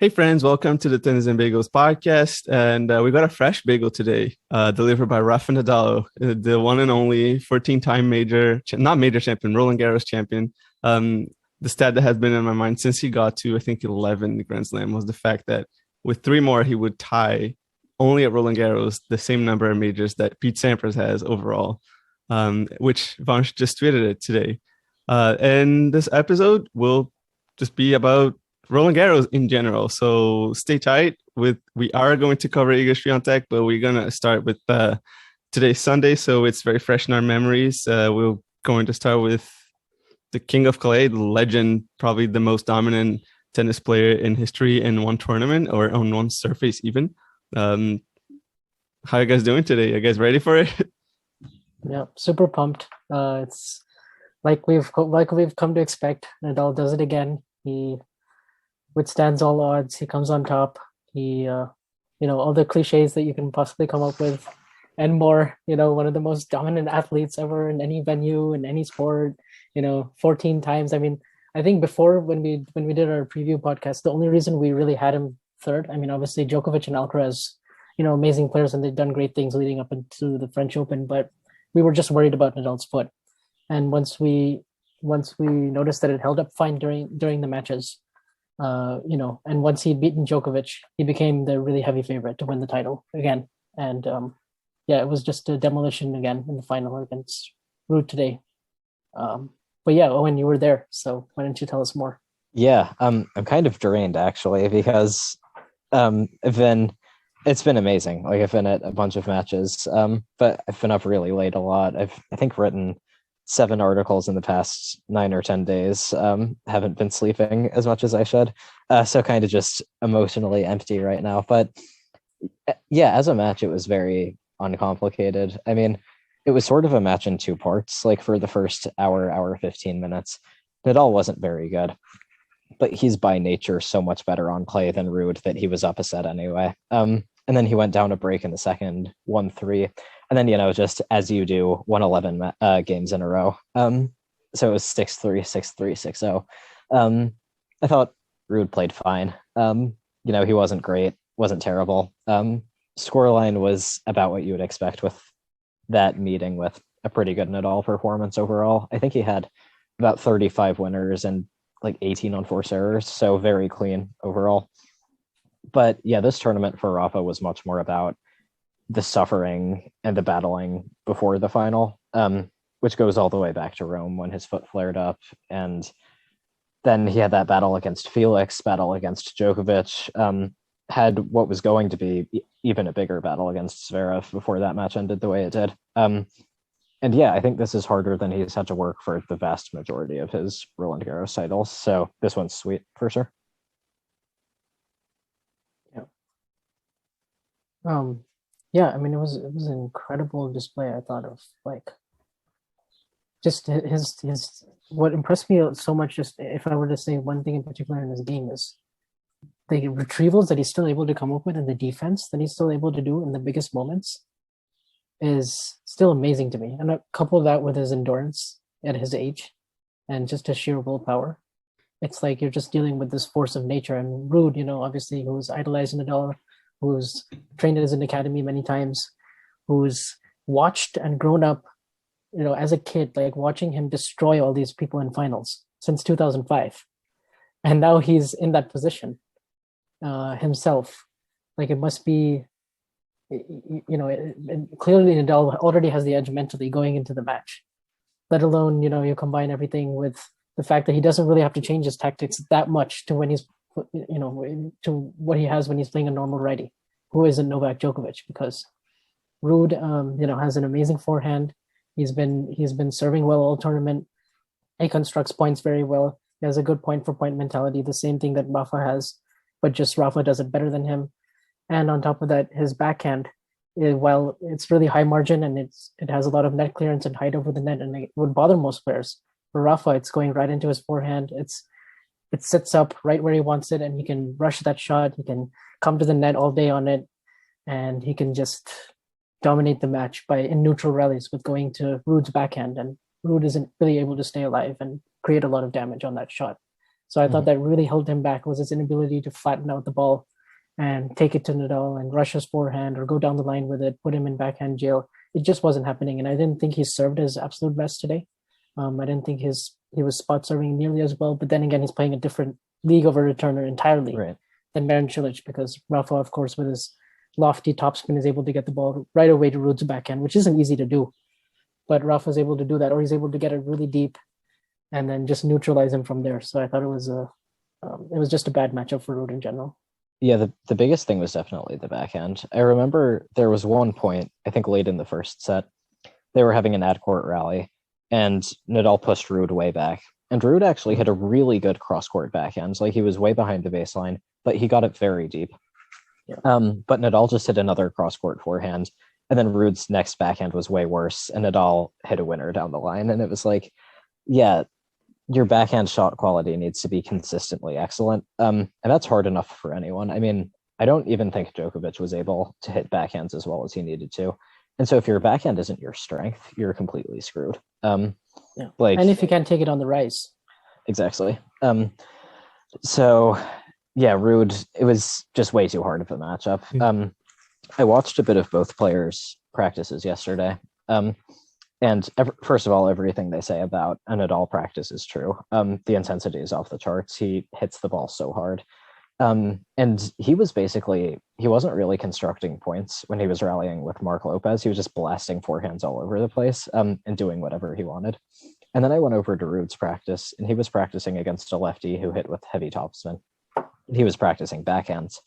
Hey friends, welcome to the Tennis and Bagels podcast. And we got a fresh bagel today, delivered by Rafael Nadal, the one and only 14-time not major champion, Roland Garros champion. The stat that has been in my mind since he got to, I think, 11 Grand Slam was the fact that with three more, he would tie only at Roland Garros the same number of majors that Pete Sampras has overall, which Vansh just tweeted it today. And this episode will just be about Roland Garros in general. So stay tight. We are going to cover Iga Swiatek, but we're gonna start with today's Sunday, so it's very fresh in our memories. We're going to start with the King of Clay, the legend, probably the most dominant tennis player in history in one tournament or on one surface even. How are you guys doing today? Are you guys ready for it? Yeah, super pumped. It's like we've come to expect. Nadal does it again. He withstands all odds. He comes on top. He, all the cliches that you can possibly come up with, and more. One of the most dominant athletes ever in any venue in any sport. 14 times. I mean, I think before when we did our preview podcast, the only reason we really had him third. I mean, obviously Djokovic and Alcaraz, amazing players, and they've done great things leading up into the French Open, but we were just worried about Nadal's foot. And once we noticed that it held up fine during the matches. And once he'd beaten Djokovic, he became the really heavy favorite to win the title again. And it was just a demolition again in the final against Ruud today. But yeah, Owen, you were there, so why don't you tell us more? Yeah, I'm kind of drained actually because it's been amazing. Like I've been at a bunch of matches, but I've been up really late a lot. I think written 7 articles in the past 9 or 10 days. Haven't been sleeping as much as I should. So kind of just emotionally empty right now. But yeah, as a match, it was very uncomplicated. I mean, it was sort of a match in 2 parts. Like for the first hour 15 minutes, Nadal wasn't very good. But he's by nature so much better on clay than Ruud that he was up a set anyway. And then he went down a break in the second, 1-3. And then, just as you do, 111 games in a row. So it was 6-3, 6-3, 6-0. I thought Ruud played fine. He wasn't great, wasn't terrible. Scoreline was about what you would expect with that meeting, with a pretty good Nadal performance overall. I think he had about 35 winners and like 18 on forced errors, so very clean overall. But yeah, this tournament for Rafa was much more about the suffering and the battling before the final, which goes all the way back to Rome when his foot flared up. And then he had that battle against Felix, battle against Djokovic, had what was going to be even a bigger battle against Zverev before that match ended the way it did. And yeah, I think this is harder than he's had to work for the vast majority of his Roland Garros titles. So this one's sweet for sure. Yeah. I mean, it was an incredible display. I thought of like just his what impressed me so much. Just if I were to say one thing in particular in his game is the retrievals that he's still able to come up with and the defense that he's still able to do in the biggest moments is still amazing to me. And I couple that with his endurance at his age and just his sheer willpower. It's like you're just dealing with this force of nature. And Ruud, obviously, who's idolized Nadal, who's trained at his academy many times, who's watched and grown up, as a kid, like watching him destroy all these people in finals since 2005. And now he's in that position himself. Like it must be, clearly Nadal already has the edge mentally going into the match, let alone, you combine everything with the fact that he doesn't really have to change his tactics that much to when he's, to what he has when he's playing a normal righty, who isn't Novak Djokovic, because Ruud, has an amazing forehand. He's been serving well all tournament. He constructs points very well. He has a good point for point mentality, the same thing that Rafa has, but just Rafa does it better than him. And on top of that, his backhand, while it's really high margin and it has a lot of net clearance and height over the net, and it would bother most players. For Rafa, it's going right into his forehand. It sits up right where he wants it, and he can rush that shot. He can come to the net all day on it, and he can just dominate the match in neutral rallies with going to Ruud's backhand. And Ruud isn't really able to stay alive and create a lot of damage on that shot. So I thought that really held him back was his inability to flatten out the ball and take it to Nadal and rush his forehand or go down the line with it, put him in backhand jail. It just wasn't happening. And I didn't think he served his absolute best today. I didn't think he was spot serving nearly as well. But then again, he's playing a different league of a returner entirely than Marin Cilic, because Rafa, of course, with his lofty topspin, is able to get the ball right away to Ruud's backhand, which isn't easy to do. But Rafa's able to do that, or he's able to get it really deep and then just neutralize him from there. So I thought it was just a bad matchup for Ruud in general. Yeah, the biggest thing was definitely the backhand. I remember there was one point, I think late in the first set, they were having an ad-court rally, and Nadal pushed Ruud way back. And Ruud actually hit a really good cross-court backhand. Like, he was way behind the baseline, but he got it very deep. Yeah. But Nadal just hit another cross-court forehand, and then Ruud's next backhand was way worse, and Nadal hit a winner down the line. And it was like, yeah, your backhand shot quality needs to be consistently excellent. And that's hard enough for anyone. I mean, I don't even think Djokovic was able to hit backhands as well as he needed to. And so if your backhand isn't your strength, you're completely screwed. Like, and if you can't take it on the rise. Exactly. So yeah, Ruud, it was just way too hard of a matchup. I watched a bit of both players' practices yesterday. And first of all, everything they say about a Nadal practice is true. The intensity is off the charts. He hits the ball so hard. And he wasn't really constructing points when he was rallying with Mark Lopez. He was just blasting forehands all over the place and doing whatever he wanted. And then I went over to Ruud's practice, and he was practicing against a lefty who hit with heavy topspin. He was practicing backhands.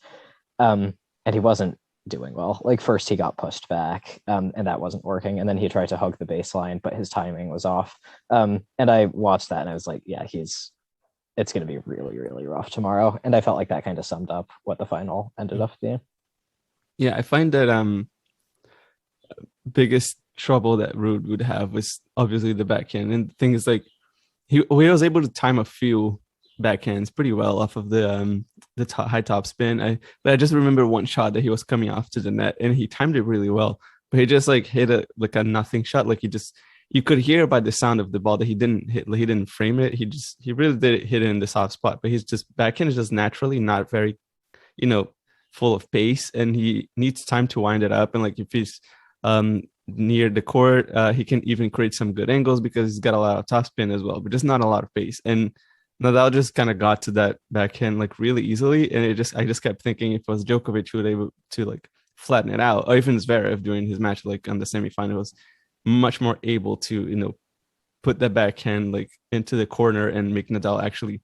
And he wasn't doing well. Like, first he got pushed back, and that wasn't working. And then he tried to hug the baseline, but his timing was off. And I watched that and I was like, yeah, it's going to be really, really rough tomorrow. And I felt like that kind of summed up what the final ended up being. Yeah, I find that biggest trouble that Ruud would have was obviously the backhand. And the thing is, like, he was able to time a few backhands pretty well off of the high top spin. But I just remember one shot that he was coming off to the net and he timed it really well. But he just like hit a nothing shot. Like, you could hear by the sound of the ball that he didn't hit. He didn't frame it. He really did hit it in the soft spot. But his just backhand is just naturally not very, full of pace, and he needs time to wind it up. And like, if he's near the court, he can even create some good angles because he's got a lot of topspin as well, but just not a lot of pace. And Nadal just kind of got to that backhand like really easily, and I just kept thinking if it was Djokovic who was able to like flatten it out, or even Zverev during his match like on the semifinals, much more able to put that backhand like into the corner and make Nadal actually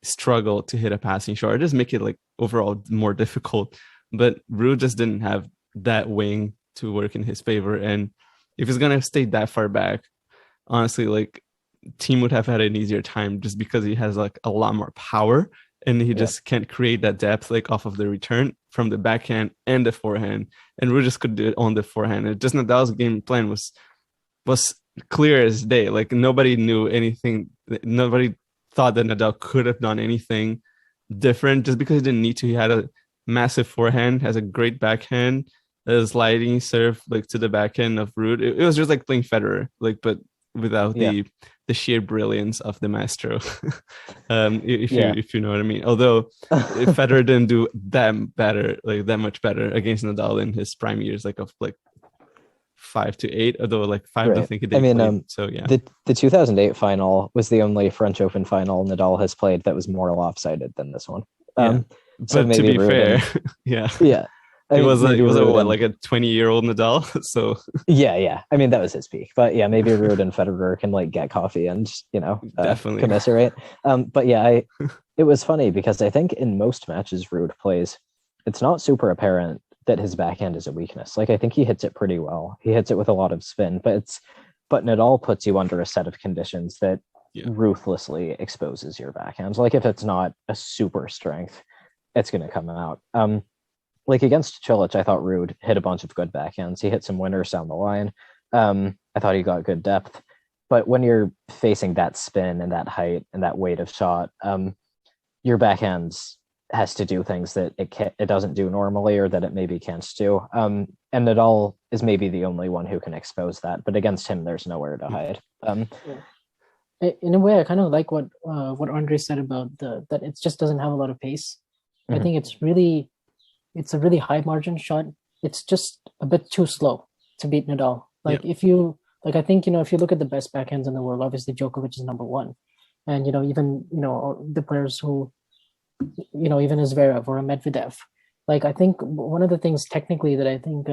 struggle to hit a passing shot, or just make it like overall more difficult. But Ruud just didn't have that wing to work in his favor, and if he's gonna stay that far back, honestly, like, team would have had an easier time just because he has like a lot more power, and he just can't create that depth like off of the return from the backhand and the forehand. And Ruud just could do it on the forehand. And just Nadal's game plan was clear as day. Like, nobody knew anything. Nobody thought that Nadal could have done anything different just because he didn't need to. He had a massive forehand, has a great backhand, a sliding serve like to the backhand of Ruud. It was just like playing Federer, like, but without the sheer brilliance of the maestro. If you know what I mean. Although Federer didn't do that much better against Nadal in his prime years, like of like 5 to 8, although like 5 I think it did. The 2008 final was the only French Open final Nadal has played that was more lopsided than this one. But so to be fair, It was like a 20-year-old Nadal. So yeah. I mean, that was his peak. But yeah, maybe Ruud and Federer can like get coffee and definitely commiserate. But yeah, it was funny because I think in most matches Ruud plays, it's not super apparent that his backhand is a weakness. Like, I think he hits it pretty well. He hits it with a lot of spin, but Nadal puts you under a set of conditions that ruthlessly exposes your backhand. Like, if it's not a super strength, it's going to come out. Like against Cilic, I thought Ruud hit a bunch of good backhands. He hit some winners down the line. I thought he got good depth. But when you're facing that spin and that height and that weight of shot, your backhand has to do things that it doesn't do normally, or that it maybe can't do. And Nadal is maybe the only one who can expose that. But against him, there's nowhere to hide. in a way, I kind of like what Andre said about that it just doesn't have a lot of pace. I think it's a really high margin shot. It's just a bit too slow to beat Nadal. Like if you like, I think if you look at the best backhands in the world, obviously Djokovic is number one, and even the players who even a Zverev or a Medvedev. Like I think one of the things technically that I think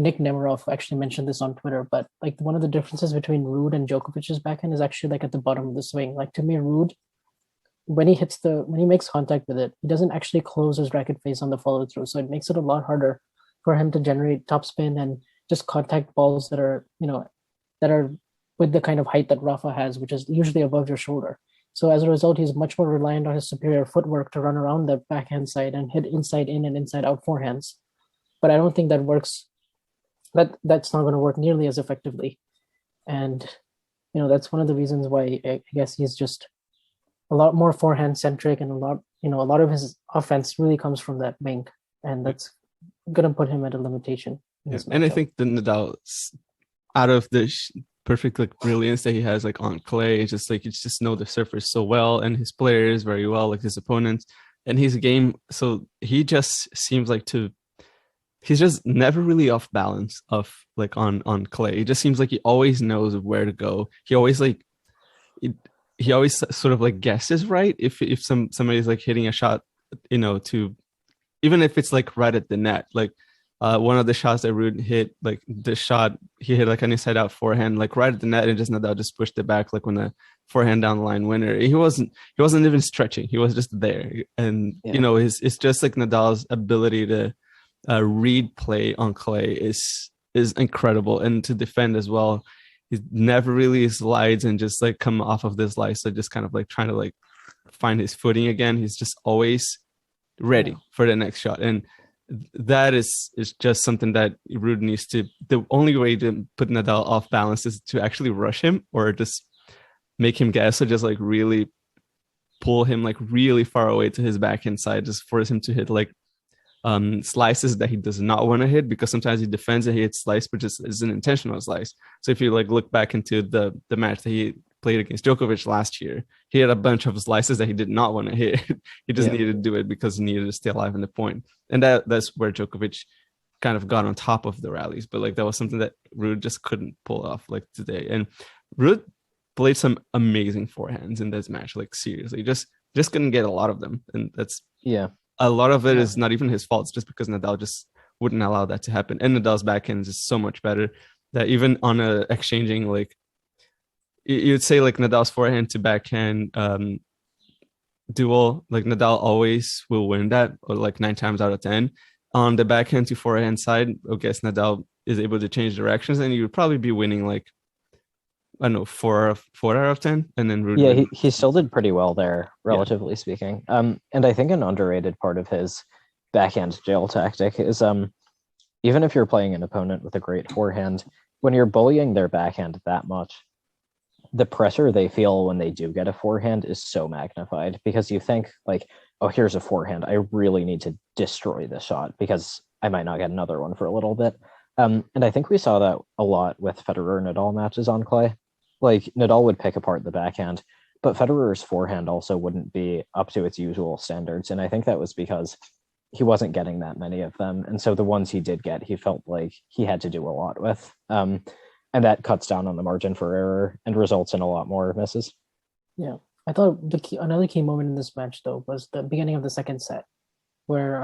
Nick Nemiroff actually mentioned this on Twitter, but like one of the differences between Ruud and Djokovic's backhand is actually like at the bottom of the swing. Like to me, Ruud, when he makes contact with it, he doesn't actually close his racket face on the follow through. So it makes it a lot harder for him to generate topspin and just contact balls that are with the kind of height that Rafa has, which is usually above your shoulder. So as a result, he's much more reliant on his superior footwork to run around the backhand side and hit inside in and inside out forehands. But I don't think that works. That's not going to work nearly as effectively. And that's one of the reasons why I guess he's just a lot more forehand centric, and a lot of his offense really comes from that wing, and that's going to put him at a limitation. And I think the Nadal, out of the perfect like brilliance that he has like on clay, it's just like you just know the surface so well, and his players very well, like his opponents, and his game. So he just seems like he's just never really off balance of like on clay. It just seems like he always knows where to go. He always he always sort of like guesses right if somebody's like hitting a shot, to even if it's like right at the net. Like one of the shots that Ruud hit, like the shot he hit like an inside out forehand, like right at the net, and just Nadal just pushed it back like when the forehand down the line winner. He wasn't even stretching. He was just there, and it's just like Nadal's ability to read play on clay is incredible, and to defend as well. He never really slides and just like come off of this slide, so just kind of like trying to like find his footing again. He's just always ready for the next shot, and that is just something that Ruud needs to. The only way to put Nadal off balance is to actually rush him or just make him guess, or just like really pull him like really far away to his backhand side, just force him to hit like slices that he does not want to hit, because sometimes he defends and he hits slice, but just is an intentional slice. So if you like look back into the match that he played against Djokovic last year, he had a bunch of slices that he did not want to hit. He just needed to do it because he needed to stay alive in the point. And that's where Djokovic kind of got on top of the rallies. But like that was something that Ruud just couldn't pull off like today. And Ruud played some amazing forehands in this match. Like seriously, just couldn't get a lot of them. And that's a lot of it is not even his fault. It's just because Nadal just wouldn't allow that to happen. And Nadal's backhand is just so much better that even on a exchanging, like you'd say like Nadal's forehand to backhand duel, like Nadal always will win that, or like 9 times out of 10. On the backhand to forehand side, I guess Nadal is able to change directions, and you would probably be winning like, I don't know, 4 out of 10, and then Ruud he still did pretty well there, relatively speaking. And I think an underrated part of his backhand jail tactic is even if you're playing an opponent with a great forehand, when you're bullying their backhand that much, the pressure they feel when they do get a forehand is so magnified, because you think like, oh, here's a forehand, I really need to destroy this shot because I might not get another one for a little bit. And I think we saw that a lot with Federer-Nadal matches on clay. Like Nadal would pick apart the backhand, but Federer's forehand also wouldn't be up to its usual standards. And I think that was because he wasn't getting that many of them. And so the ones he did get, he felt like he had to do a lot with. And that cuts down on the margin for error and results in a lot more misses. Yeah. I thought another key moment in this match, though, was the beginning of the second set, where,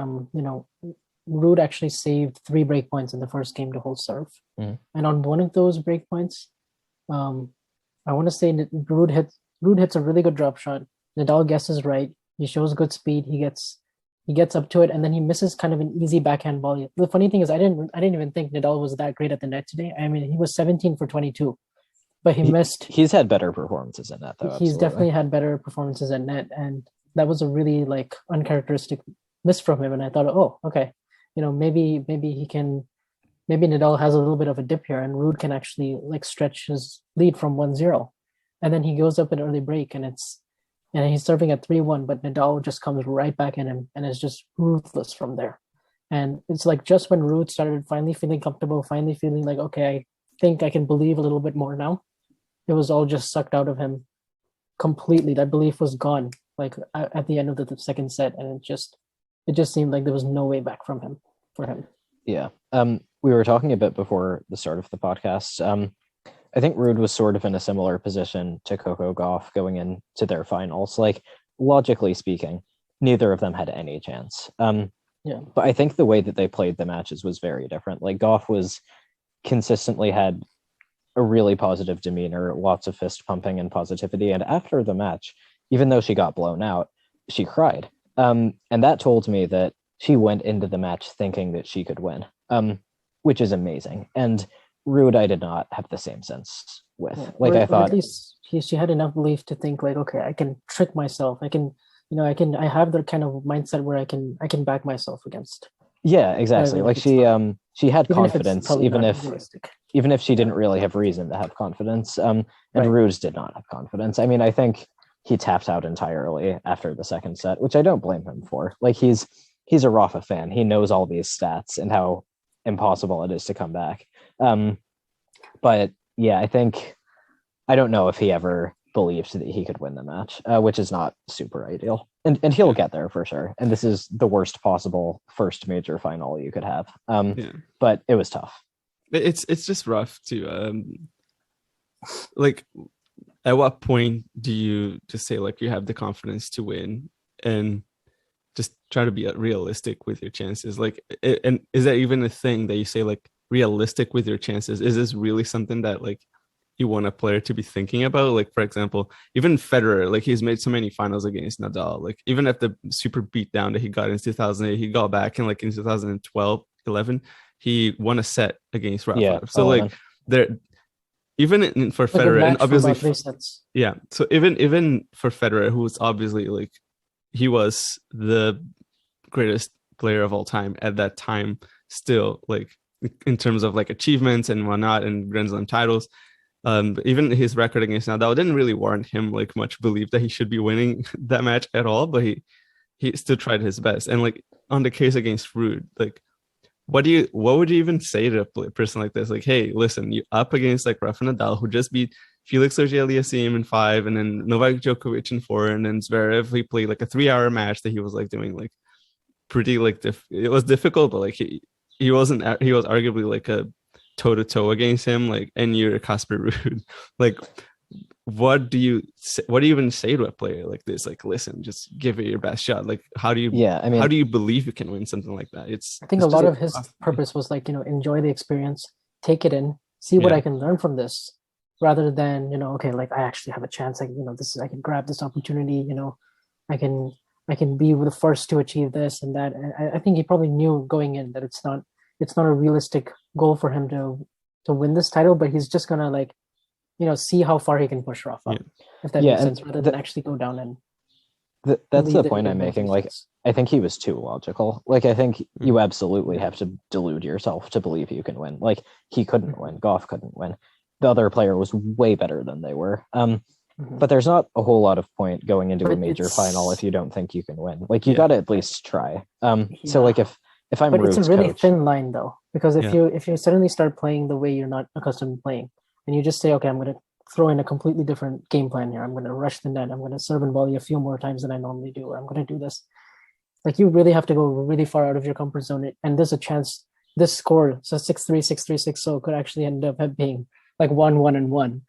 Ruud actually saved 3 breakpoints in the first game to hold serve. And on one of those breakpoints, I want to say that Ruud hits a really good drop shot. Nadal guesses right. He shows good speed. He gets up to it, and then he misses kind of an easy backhand volley. The funny thing is, I didn't even think Nadal was that great at the net today. I mean, he was 17 for 22, but he missed. He's had better performances at net, though. He's definitely had better performances at net, and that was a really like uncharacteristic miss from him. And I thought, oh, okay, maybe he can. Maybe Nadal has a little bit of a dip here, and Ruud can actually like stretch his lead from 1-0. And then he goes up an early break, and he's serving at 3-1, but Nadal just comes right back at him and is just ruthless from there. And it's like just when Ruud started finally feeling comfortable, finally feeling like, okay, I think I can believe a little bit more now, it was all just sucked out of him completely. That belief was gone. Like at the end of the second set, and it just seemed like there was no way back for him. Yeah. We were talking a bit before the start of the podcast. I think Ruud was sort of in a similar position to Coco Gauff going into their finals. Like, logically speaking, neither of them had any chance. But I think the way that they played the matches was very different. Like, Gauff was consistently had a really positive demeanor, lots of fist pumping and positivity. And after the match, even though she got blown out, she cried. And that told me that she went into the match thinking that she could win, which is amazing. And Ruud, I did not have the same sense with. Like, I thought, at least she had enough belief to think like, okay, I can trick myself. I have the kind of mindset where I can back myself against. Yeah, exactly. Like she had confidence, even if she didn't really have reason to have confidence. And Ruud did not have confidence. I mean, I think he tapped out entirely after the second set, which I don't blame him for. Like, he's a Rafa fan. He knows all these stats and how impossible it is to come back. But yeah, I don't know if he ever believed that he could win the match, which is not super ideal. And he'll get there for sure. And this is the worst possible first major final you could have. But it was tough. It's just rough to like, at what point do you just say like you have the confidence to win and just try to be realistic with your chances? Like, and is that even a thing that you say, like, realistic with your chances? Is this really something that like you want a player to be thinking about? Like, for example, even Federer, like, he's made so many finals against Nadal. Like, even at the super beatdown that he got in 2008, he got back in like in 2012, 11, he won a set against Rafa. Yeah, so like there, even for Federer, and obviously so even for Federer, who's obviously like, he was the greatest player of all time at that time, still, like, in terms of like achievements and whatnot and Grand Slam titles. Even his record against Nadal didn't really warrant him like much belief that he should be winning that match at all, but he still tried his best. And like, on the case against Ruud, like, what would you even say to a person like this? Like, hey, listen, you up against like Rafael Nadal, who just beat Felix Auger-Aliassime in 5, and then Novak Djokovic in 4, and then Zverev, he played like a 3-hour match that he was like doing like pretty like it was difficult, but like he was arguably like a toe-to-toe against him, like, and you're Casper Ruud. Like, what do you even say to a player like this? Like, listen, just give it your best shot. Like, how do you how do you believe you can win something like that? I think a lot of his purpose was like, enjoy the experience, take it in, see what I can learn from this, rather than, okay, like, I actually have a chance, like, I can grab this opportunity, I can be the first to achieve this and that. And I think he probably knew going in that it's not a realistic goal for him to win this title, but he's just gonna like, see how far he can push Rafa, if that makes sense, rather than actually go down and that's the point I'm making. Like, I think he was too logical. Like, I think you absolutely have to delude yourself to believe you can win. Like, he couldn't win. Gauff couldn't win. The other player was way better than they were. But there's not a whole lot of point going into a major final if you don't think you can win. Like, you got to at least try. So like, if I'm Ruud's it's a really coach, thin line though, because if you suddenly start playing the way you're not accustomed to playing, and you just say, okay, I'm going to throw in a completely different game plan here. I'm going to rush the net. I'm going to serve and volley a few more times than I normally do, or I'm going to do this. Like, you really have to go really far out of your comfort zone. And there's a chance this score, so 6-3, 6-3, 6-0, could actually end up being like 1-1 and 1.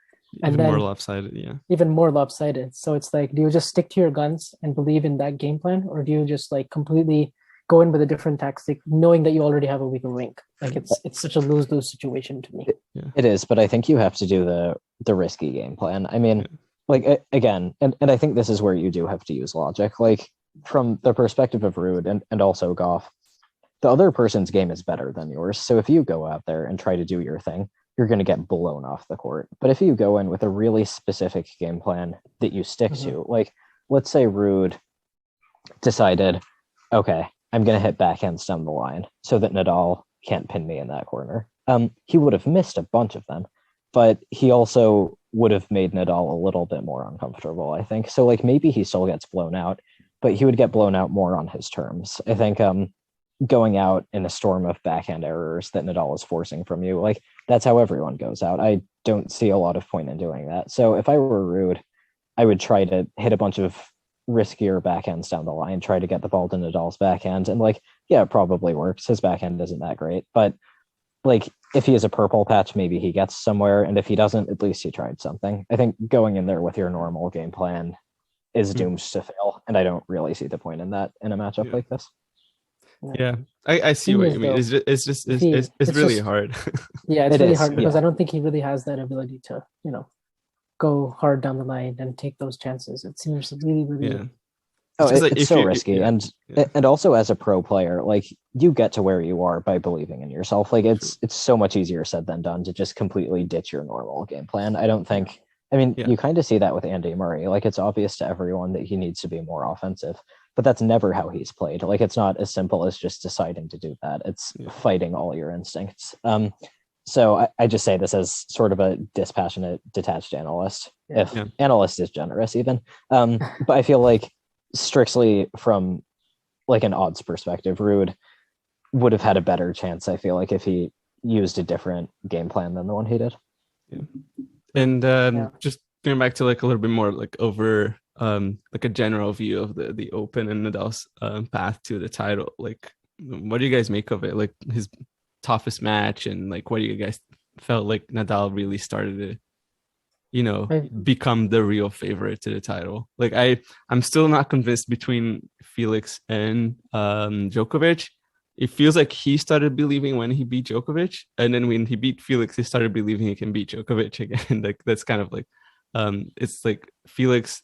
And even more lopsided, even more lopsided. So it's like, do you just stick to your guns and believe in that game plan, or do you just like completely go in with a different tactic, knowing that you already have a weaker link? Like, it's such a lose-lose situation to me. It is, but I think you have to do the risky game plan. I mean, like, again, and I think this is where you do have to use logic. Like, from the perspective of Ruud and also Gauff, the other person's game is better than yours. So if you go out there and try to do your thing, you're going to get blown off the court. But if you go in with a really specific game plan that you stick to, like, let's say Ruud decided, okay, I'm going to hit backhands down the line so that Nadal can't pin me in that corner. He would have missed a bunch of them, but he also would have made Nadal a little bit more uncomfortable, I think. So like, maybe he still gets blown out, but he would get blown out more on his terms. I think going out in a storm of backhand errors that Nadal is forcing from you, like, that's how everyone goes out. I don't see a lot of point in doing that. So if I were Ruud, I would try to hit a bunch of riskier backhands down the line, try to get the ball to Nadal's backhand. And like, yeah, it probably works. His backhand isn't that great. But like, if he has a purple patch, maybe he gets somewhere. And if he doesn't, at least he tried something. I think going in there with your normal game plan is doomed to fail. And I don't really see the point in that in a matchup like this. Yeah, I see what you mean. It's really hard. Yeah, it's really hard because I don't think he really has that ability to, go hard down the line and take those chances. It seems really it's so risky. And also as a pro player, like, you get to where you are by believing in yourself. Like, it's so much easier said than done to just completely ditch your normal game plan. I don't think, you kind of see that with Andy Murray. Like, it's obvious to everyone that he needs to be more offensive, but that's never how he's played. Like, it's not as simple as just deciding to do that. It's fighting all your instincts. So I just say this as sort of a dispassionate, detached analyst, if analyst is generous even. But I feel like strictly from like an odds perspective, Ruud would have had a better chance, I feel like, if he used a different game plan than the one he did. Yeah. And just going back to like a little bit more like over like a general view of the Open and Nadal's path to the title. Like, what do you guys make of it? Like, his toughest match, and like, what do you guys felt like Nadal really started to become the real favorite to the title? Like, I'm still not convinced between Felix and Djokovic. It feels like he started believing when he beat Djokovic, and then when he beat Felix, he started believing he can beat Djokovic again. Like, that's kind of like it's like Felix,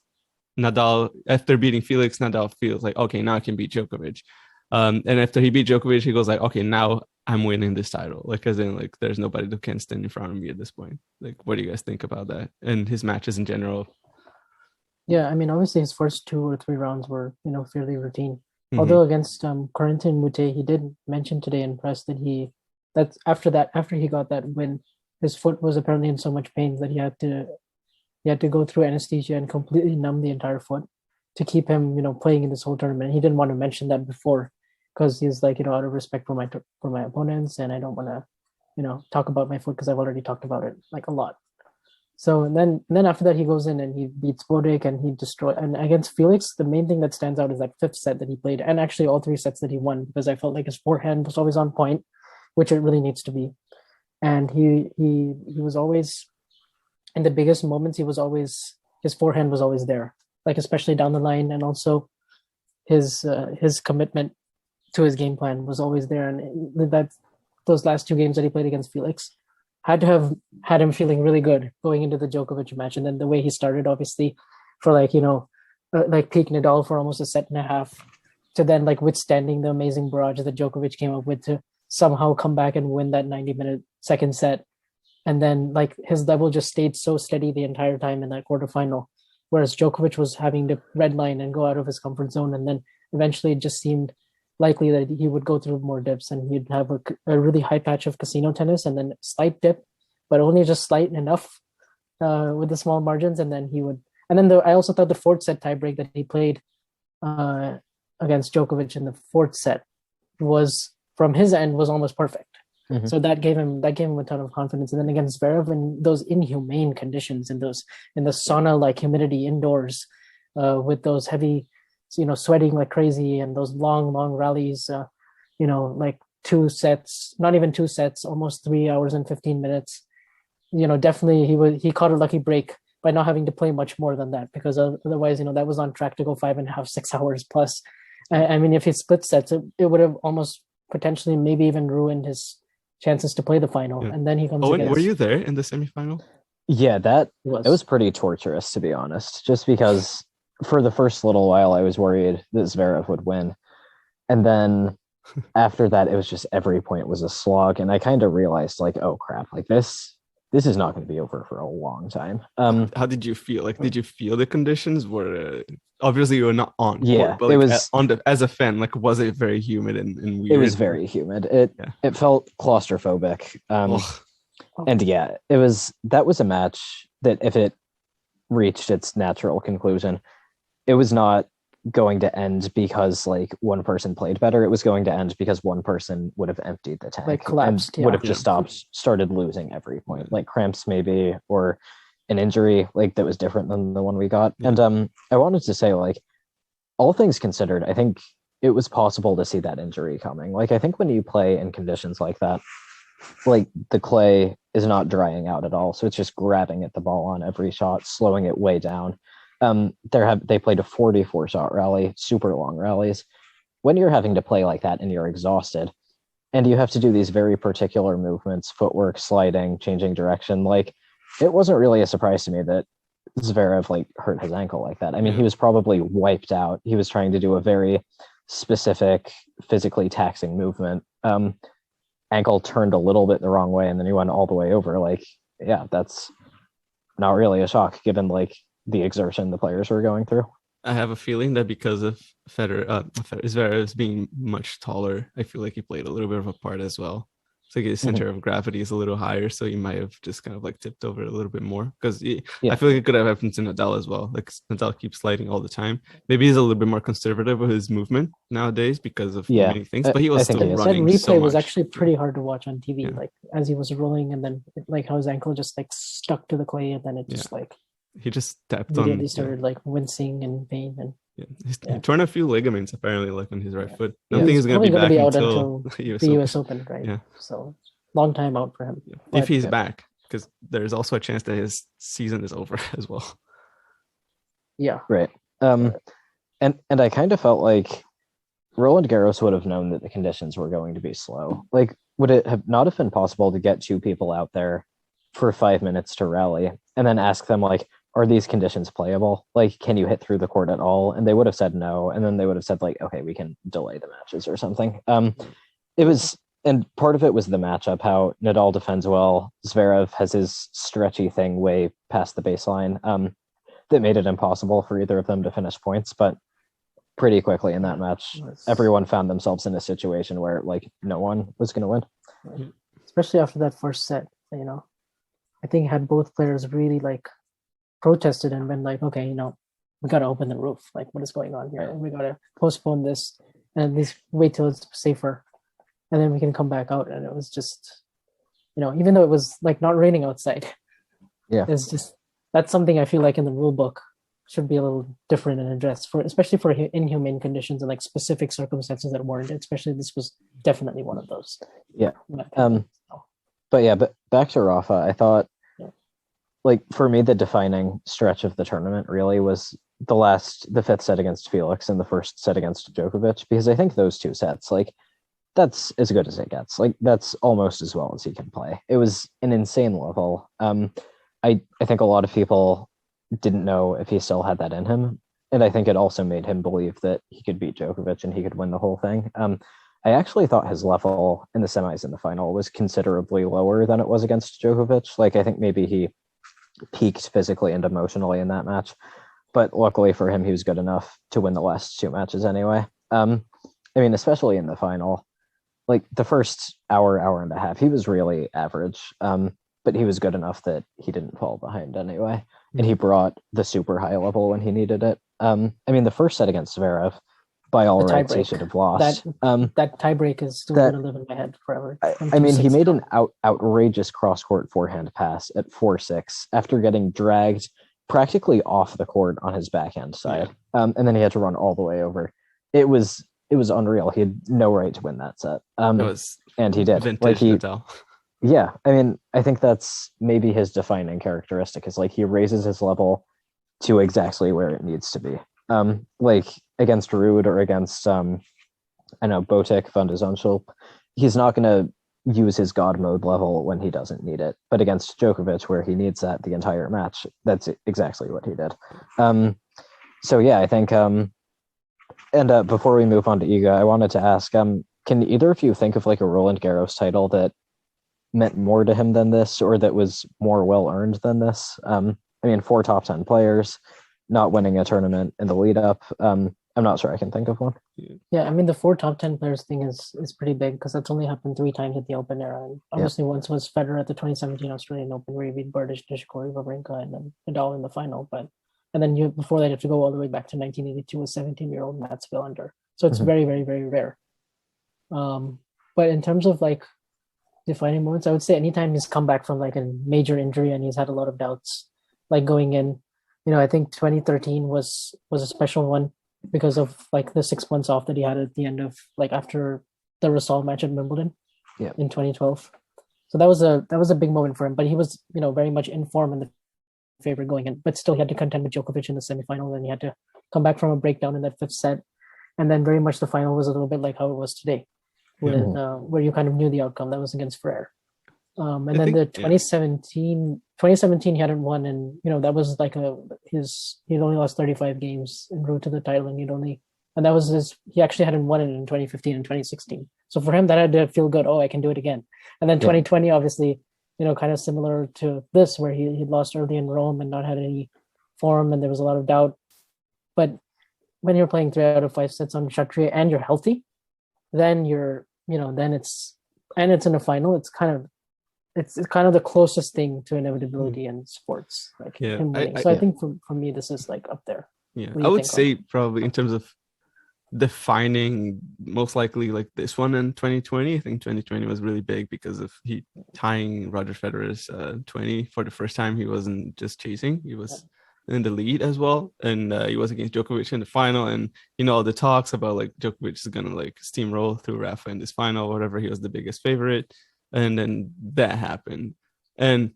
Nadal, after beating Felix, Nadal feels like, okay, now I can beat Djokovic. And after he beat Djokovic, he goes like, okay, now I'm winning this title. Like, as in, like, there's nobody that can stand in front of me at this point. Like, what do you guys think about that and his matches in general? Yeah, obviously his first 2 or 3 rounds were, fairly routine. Mm-hmm. Although against Corentin Moutet, he did mention today in press that after he got that win, his foot was apparently in so much pain that he had to go through anesthesia and completely numb the entire foot to keep him, playing in this whole tournament. He didn't want to mention that before because he's like, out of respect for my opponents, and I don't want to, talk about my foot because I've already talked about it like a lot. So and then after that, he goes in and he beats Bodek and he destroyed. And against Felix, the main thing that stands out is that 5th set that he played, and actually all 3 sets that he won, because I felt like his forehand was always on point, which it really needs to be. And he was always, in the biggest moments, his forehand was always there, like especially down the line, and also his commitment to his game plan was always there. And those last 2 games that he played against Felix had to have had him feeling really good going into the Djokovic match. And then the way he started, obviously, for like peak Nadal for almost a set and a half, to then like withstanding the amazing barrage that Djokovic came up with to somehow come back and win that 90-minute second set. And then like his level just stayed so steady the entire time in that quarterfinal, whereas Djokovic was having to redline and go out of his comfort zone. And then eventually it just seemed likely that he would go through more dips, and he'd have a really high patch of casino tennis and then slight dip, but only just slight enough with the small margins. And then I also thought the 4th set tiebreak that he played against Djokovic in the 4th set was, from his end, was almost perfect. Mm-hmm. So that gave him a ton of confidence. And then against Zverev in those inhumane conditions, in the sauna like humidity indoors, with those heavy, sweating like crazy, and those long rallies, like 2 sets, not even 2 sets, almost 3 hours and 15 minutes. Definitely he caught a lucky break by not having to play much more than that, because otherwise, that was on track to go 5.5, 6 hours plus. I mean, if he split sets, it would have almost potentially maybe even ruined his chances to play the final. Yeah. And then he comes against... Were you there in the semifinal? Yeah, it was pretty torturous, to be honest, just because for the first little while I was worried that Zverev would win. And then after that, it was just every point was a slog. And I kind of realized, like, oh crap, like this is not going to be over for a long time. How did you feel? Like, did you feel the conditions were obviously you were not on court, but like, it was as a fan, like, was it very humid and weird? It was very humid. It felt claustrophobic. And yeah, that was a match that if it reached its natural conclusion, it was not going to end because like one person played better. It was going to end because one person would have emptied the tank, like collapsed, and would have just started losing every point, like cramps maybe, or an injury like that was different than the one we got. Yeah. And I wanted to say, like, all things considered, I think it was possible to see that injury coming. Like, I think when you play in conditions like that, like the clay is not drying out at all, so it's just grabbing at the ball on every shot, slowing it way down. They played a 44 shot rally, super long rallies. When you're having to play like that and you're exhausted, and you have to do these very particular movements, footwork, sliding, changing direction, like it wasn't really a surprise to me that Zverev like hurt his ankle like that. I mean, he was probably wiped out. He was trying to do a very specific, physically taxing movement. Ankle turned a little bit the wrong way, and then he went all the way over. Like, yeah, that's not really a shock given like the exertion the players were going through. I have a feeling that because of Zverev's being much taller, I feel like he played a little bit of a part as well. It's like his center of gravity is a little higher, so he might have just kind of like tipped over a little bit more. Because I feel like it could have happened to Nadal as well. Like Nadal keeps sliding all the time. Maybe he's a little bit more conservative with his movement nowadays because of many things. But he was still running. That replay so was much. actually pretty hard to watch on TV. Like as he was rolling, and then like how his ankle just like stuck to the clay, and then it just like he just tapped immediately on. started like wincing and pain and. He torn a few ligaments apparently, like on his right foot. Nothing is going to be back until the US Open, right? Yeah. So long time out for him. If he's back, because there's also a chance that his season is over as well. Yeah. Right. And I kind of felt like Roland Garros would have known that the conditions were going to be slow. Like, would it have not have been possible to get two people out there for 5 minutes to rally and then ask them, like, are these conditions playable? Like, can you hit through the court at all? And they would have said no. And then they would have said, like, okay, we can delay the matches or something. It was, and part of it was the matchup, how Nadal defends well. Zverev has his stretchy thing way past the baseline that made it impossible for either of them to finish points. But pretty quickly in that match, everyone found themselves in a situation where, like, no one was going to win. Especially after that first set, you know. I think had both players really, like, protested and been like, okay, you know, we got to open the roof. Like, what is going on here? We got to postpone this and at least wait till it's safer. And then we can come back out. And it was just, you know, even though it was like not raining outside. Yeah. It's just, that's something I feel like in the rule book should be a little different and addressed for, especially for inhumane conditions and like specific circumstances that warranted, especially this was definitely one of those. Yeah. But back to Rafa, I thought, like, for me, the defining stretch of the tournament really was the fifth set against Felix and the first set against Djokovic, because I think those two sets, like, that's as good as it gets. Like, that's almost as well as he can play. It was an insane level. I think a lot of people didn't know if he still had that in him, and I think it also made him believe that he could beat Djokovic and he could win the whole thing. I actually thought his level in the semis and the final was considerably lower than it was against Djokovic. Like, I think maybe he peaked physically and emotionally in that match, but luckily for him, he was good enough to win the last two matches anyway. I mean, especially in the final, like the first hour and a half, he was really average, but he was good enough that he didn't fall behind anyway, and he brought the super high level when he needed it. I mean, the first set against Zverev, by all rights, he should have lost. That tiebreak is still going to live in my head forever. I mean, he made an outrageous cross-court forehand pass at 4-6 after getting dragged practically off the court on his backhand side, and then he had to run all the way over. It was unreal. He had no right to win that set, and he did. Nadal. Yeah, I mean, I think that's maybe his defining characteristic is, like, he raises his level to exactly where it needs to be. Like against Ruud or against Botic, Van de Zonschulp, he's not going to use his god mode level when he doesn't need it. But against Djokovic, where he needs that the entire match, that's exactly what he did. So yeah, I think. And before we move on to Iga, I wanted to ask: can either of you think of like a Roland Garros title that meant more to him than this, or that was more well earned than this? I mean, 4 top 10 players, not winning a tournament in the lead up. I'm not sure I can think of one. Yeah, I mean, the 4 top 10 players thing is pretty big because that's only happened 3 times at the Open era. And obviously, once was Federer at the 2017 Australian Open, where he beat Berdych, Nishikori, Wawrinka, and then Nadal in the final. And then before that, you have to go all the way back to 1982 with 17-year-old Mats Wilander. So it's very, very, very rare. But in terms of like defining moments, I would say anytime he's come back from like a major injury and he's had a lot of doubts, like going in. I think 2013 was a special one because of like the 6 months off that he had at the end of like after the Rosal match at Wimbledon in 2012. So that was a big moment for him. But he was very much in form and the favorite going in. But still, he had to contend with Djokovic in the semifinal, and he had to come back from a breakdown in that fifth set. And then very much the final was a little bit like how it was today, where you kind of knew the outcome. That was against Ferrer. And then the 2017 he hadn't won, and that was like he'd only lost 35 games en route to the title, and that was he actually hadn't won it in 2015 and 2016. So for him, that had to feel good. Oh, I can do it again. And then 2020, obviously, kind of similar to this, where he'd lost early in Rome and not had any form, and there was a lot of doubt. But when you're playing 3 out of 5 sets on Chatrier and you're healthy, then then it's in a final. It's kind of the closest thing to inevitability in sports, like him winning. I think for me, this is like up there. Yeah, I would say probably in terms of defining, most likely like this one in 2020. I think 2020 was really big because of he tying Roger Federer's 20 for the first time. He wasn't just chasing; he was in the lead as well, and he was against Djokovic in the final. And all the talks about like Djokovic is gonna like steamroll through Rafa in this final, whatever. He was the biggest favorite. And then that happened. And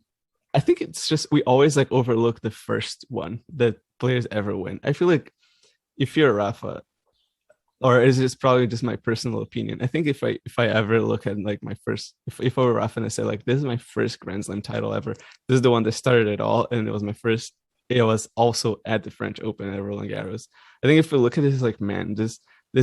I think it's just, we always like overlook the first one that players ever win. I feel like if you're Rafa, or is this probably just my personal opinion? I think if I ever look at like my first, if I were Rafa and I say like, this is my first Grand Slam title ever. This is the one that started it all. And it was my first, it was also at the French Open at Roland Garros. I think if we look at it, it's like, man, this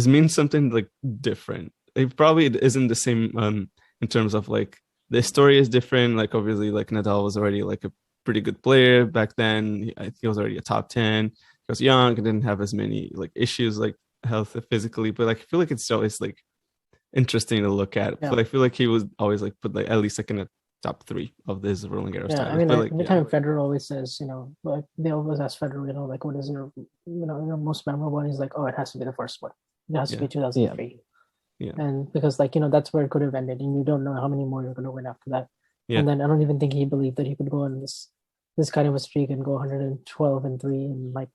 means something like different. It probably isn't the same, in terms of like the story is different. Like obviously like Nadal was already like a pretty good player back then. I think he was already a top 10. He was young and didn't have as many like issues like health physically, but like I feel like it's always like interesting to look at. But I feel like he was always like put like at least like in the top 3 of this Roland Garros titles. I mean, but, like, every time Federer always says, like they always ask Federer, like what is your your most memorable one? He's like, oh, it has to be the first one. It has to be 2003. Yeah. And because like that's where it could have ended, and you don't know how many more you're going to win after that. And then I don't even think he believed that he could go on this kind of a streak and go 112 and 3 and like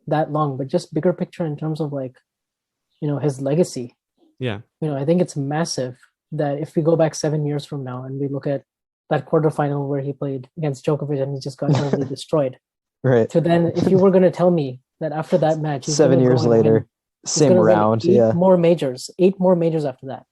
that long. But just bigger picture in terms of like his legacy. I think it's massive that if we go back 7 years from now and we look at that quarterfinal where he played against Djokovic and he just got totally destroyed. Right. So then if you were going to tell me that after that match, 7 years later. Same round, 8 more majors after that.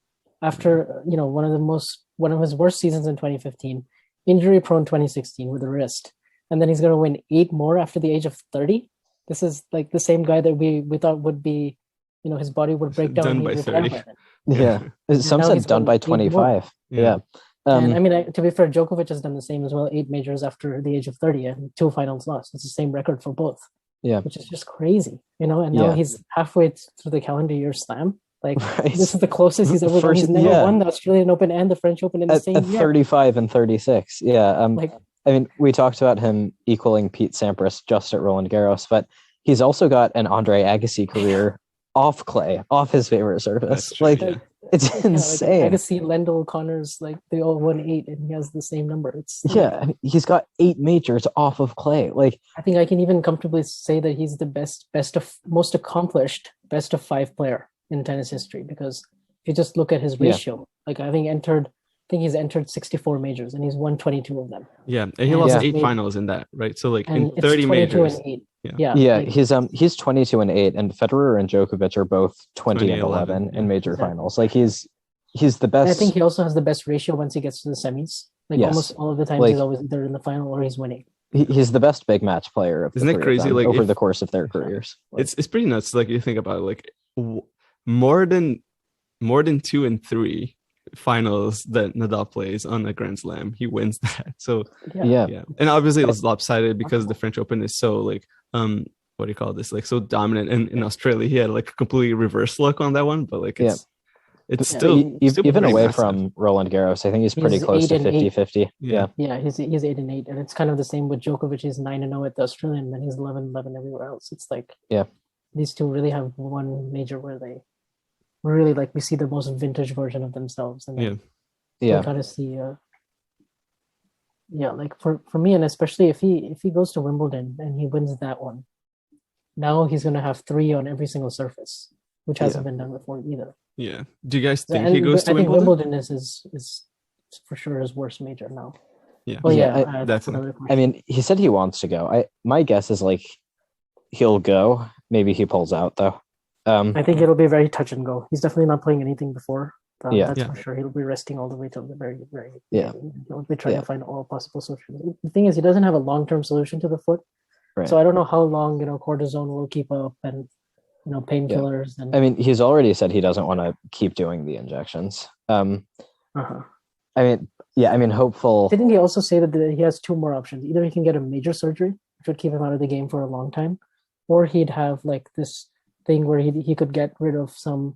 After one of his worst seasons in 2015, injury prone 2016 with a wrist, and then he's going to win 8 more after the age of 30. This is like the same guy that we thought would be, his body would break down. Done by 30. Yeah, some said done by 25. Yeah. And I mean, to be fair, Djokovic has done the same as well. 8 majors after the age of 30 and 2 finals lost. It's the same record for both. Yeah, which is just crazy, and now he's halfway through the calendar year slam. Like this is the closest he's ever won. He's never won the Australian Open and the French Open in the same year. 35 and 36. Yeah. I mean, we talked about him equaling Pete Sampras just at Roland Garros, but he's also got an Andre Agassi career off clay, off his favorite surface. It's insane. Like Agassi, Lendl, Connors, like they all won 8, and he has the same number. It's he's got 8 majors off of clay. Like I think I can even comfortably say that he's the most accomplished best of 5 player in tennis history, because if you just look at his ratio, like I think he's entered 64 majors and he's won 22 of them. Yeah, and he lost 8 finals in that, right? So like in 30 majors. And 8. He's 22 and 8, and Federer and Djokovic are both 20 and 11 in major finals. Like he's the best. And I think he also has the best ratio once he gets to the semis. Like almost all of the time, he's always either in the final or he's winning. He's the best big match player of Isn't it crazy? Like over the course of their careers, it's pretty nuts. Like you think about it, like more than 2 and 3 finals that Nadal plays on a Grand Slam, he wins that. So yeah. And obviously it was lopsided because the French Open is so like what do you call this, like so dominant, and in Australia he had like a completely reverse look on that one, but like it's still even away massive. From Roland Garros, I think he's pretty close to 50-50. Yeah, he's 8 and 8, and it's kind of the same with Djokovic. He's 9 and 0 at the Australian, and then he's 11-11 everywhere else. It's like these two really have one major where they really like we see the most vintage version of themselves, and we kind of see Yeah, like for me, and especially if he goes to Wimbledon and he wins that one, now he's gonna have three on every single surface, which hasn't been done before either. Yeah. Do you guys think And he goes to I think Wimbledon? Wimbledon is for sure his worst major now. Yeah. Oh Yeah, yeah, that's definitely. another question. I mean, he said he wants to go. My guess is like he'll go. Maybe he pulls out though. I think it'll be very touch and go. He's definitely not playing anything before. Yeah. That's Yeah. for sure. He'll be resting all the way till the very, very Yeah. end. He'll be trying Yeah. to find all possible solutions. The thing is, he doesn't have a long-term solution to the foot, Right. so I don't know how long cortisone will keep up and painkillers. And I mean, he's already said he doesn't want to keep doing the injections. uh-huh. I mean, yeah. I mean, hopeful. Didn't he also say that he has two more options? Either he can get a major surgery, which would keep him out of the game for a long time, or he'd have like this thing where he could get rid of some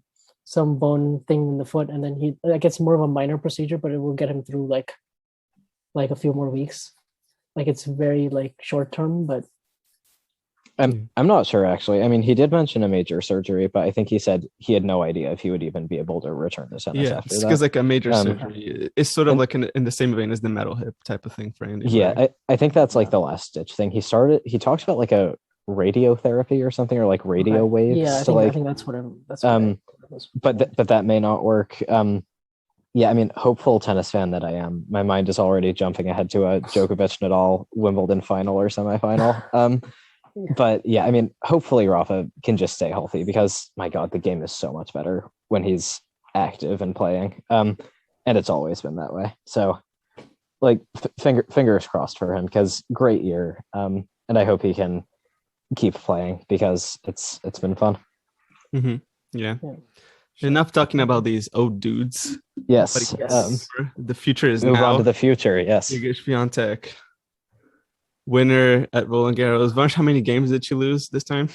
bone thing in the foot, and then he like it's more of a minor procedure, but it will get him through like a few more weeks. Like it's very like short term, but I'm not sure actually. I mean, he did mention a major surgery, but I think he said he had no idea if he would even be able to return to tennis Yeah, after because that. like a major surgery is sort of like in the same vein as the metal hip type of thing for Andy. Yeah, right? I think that's like the last stitch thing. He talks about like a radiotherapy or something, or like radio waves. Yeah, I think that's what I'm. That's what but that may not work. Yeah, I mean, hopeful tennis fan that I am, my mind is already jumping ahead to a Djokovic Nadal Wimbledon final or semifinal. But yeah, I mean, hopefully Rafa can just stay healthy because my God, the game is so much better when he's active and playing. And it's always been that way. So like fingers crossed for him because great year. And I hope he can keep playing because it's been fun. Mm-hmm. Yeah. Enough talking about these old dudes. Yes. The future is move now. on to the future. Yes. Iga Swiatek, winner at Roland Garros. Vansh, how many games did she lose this time?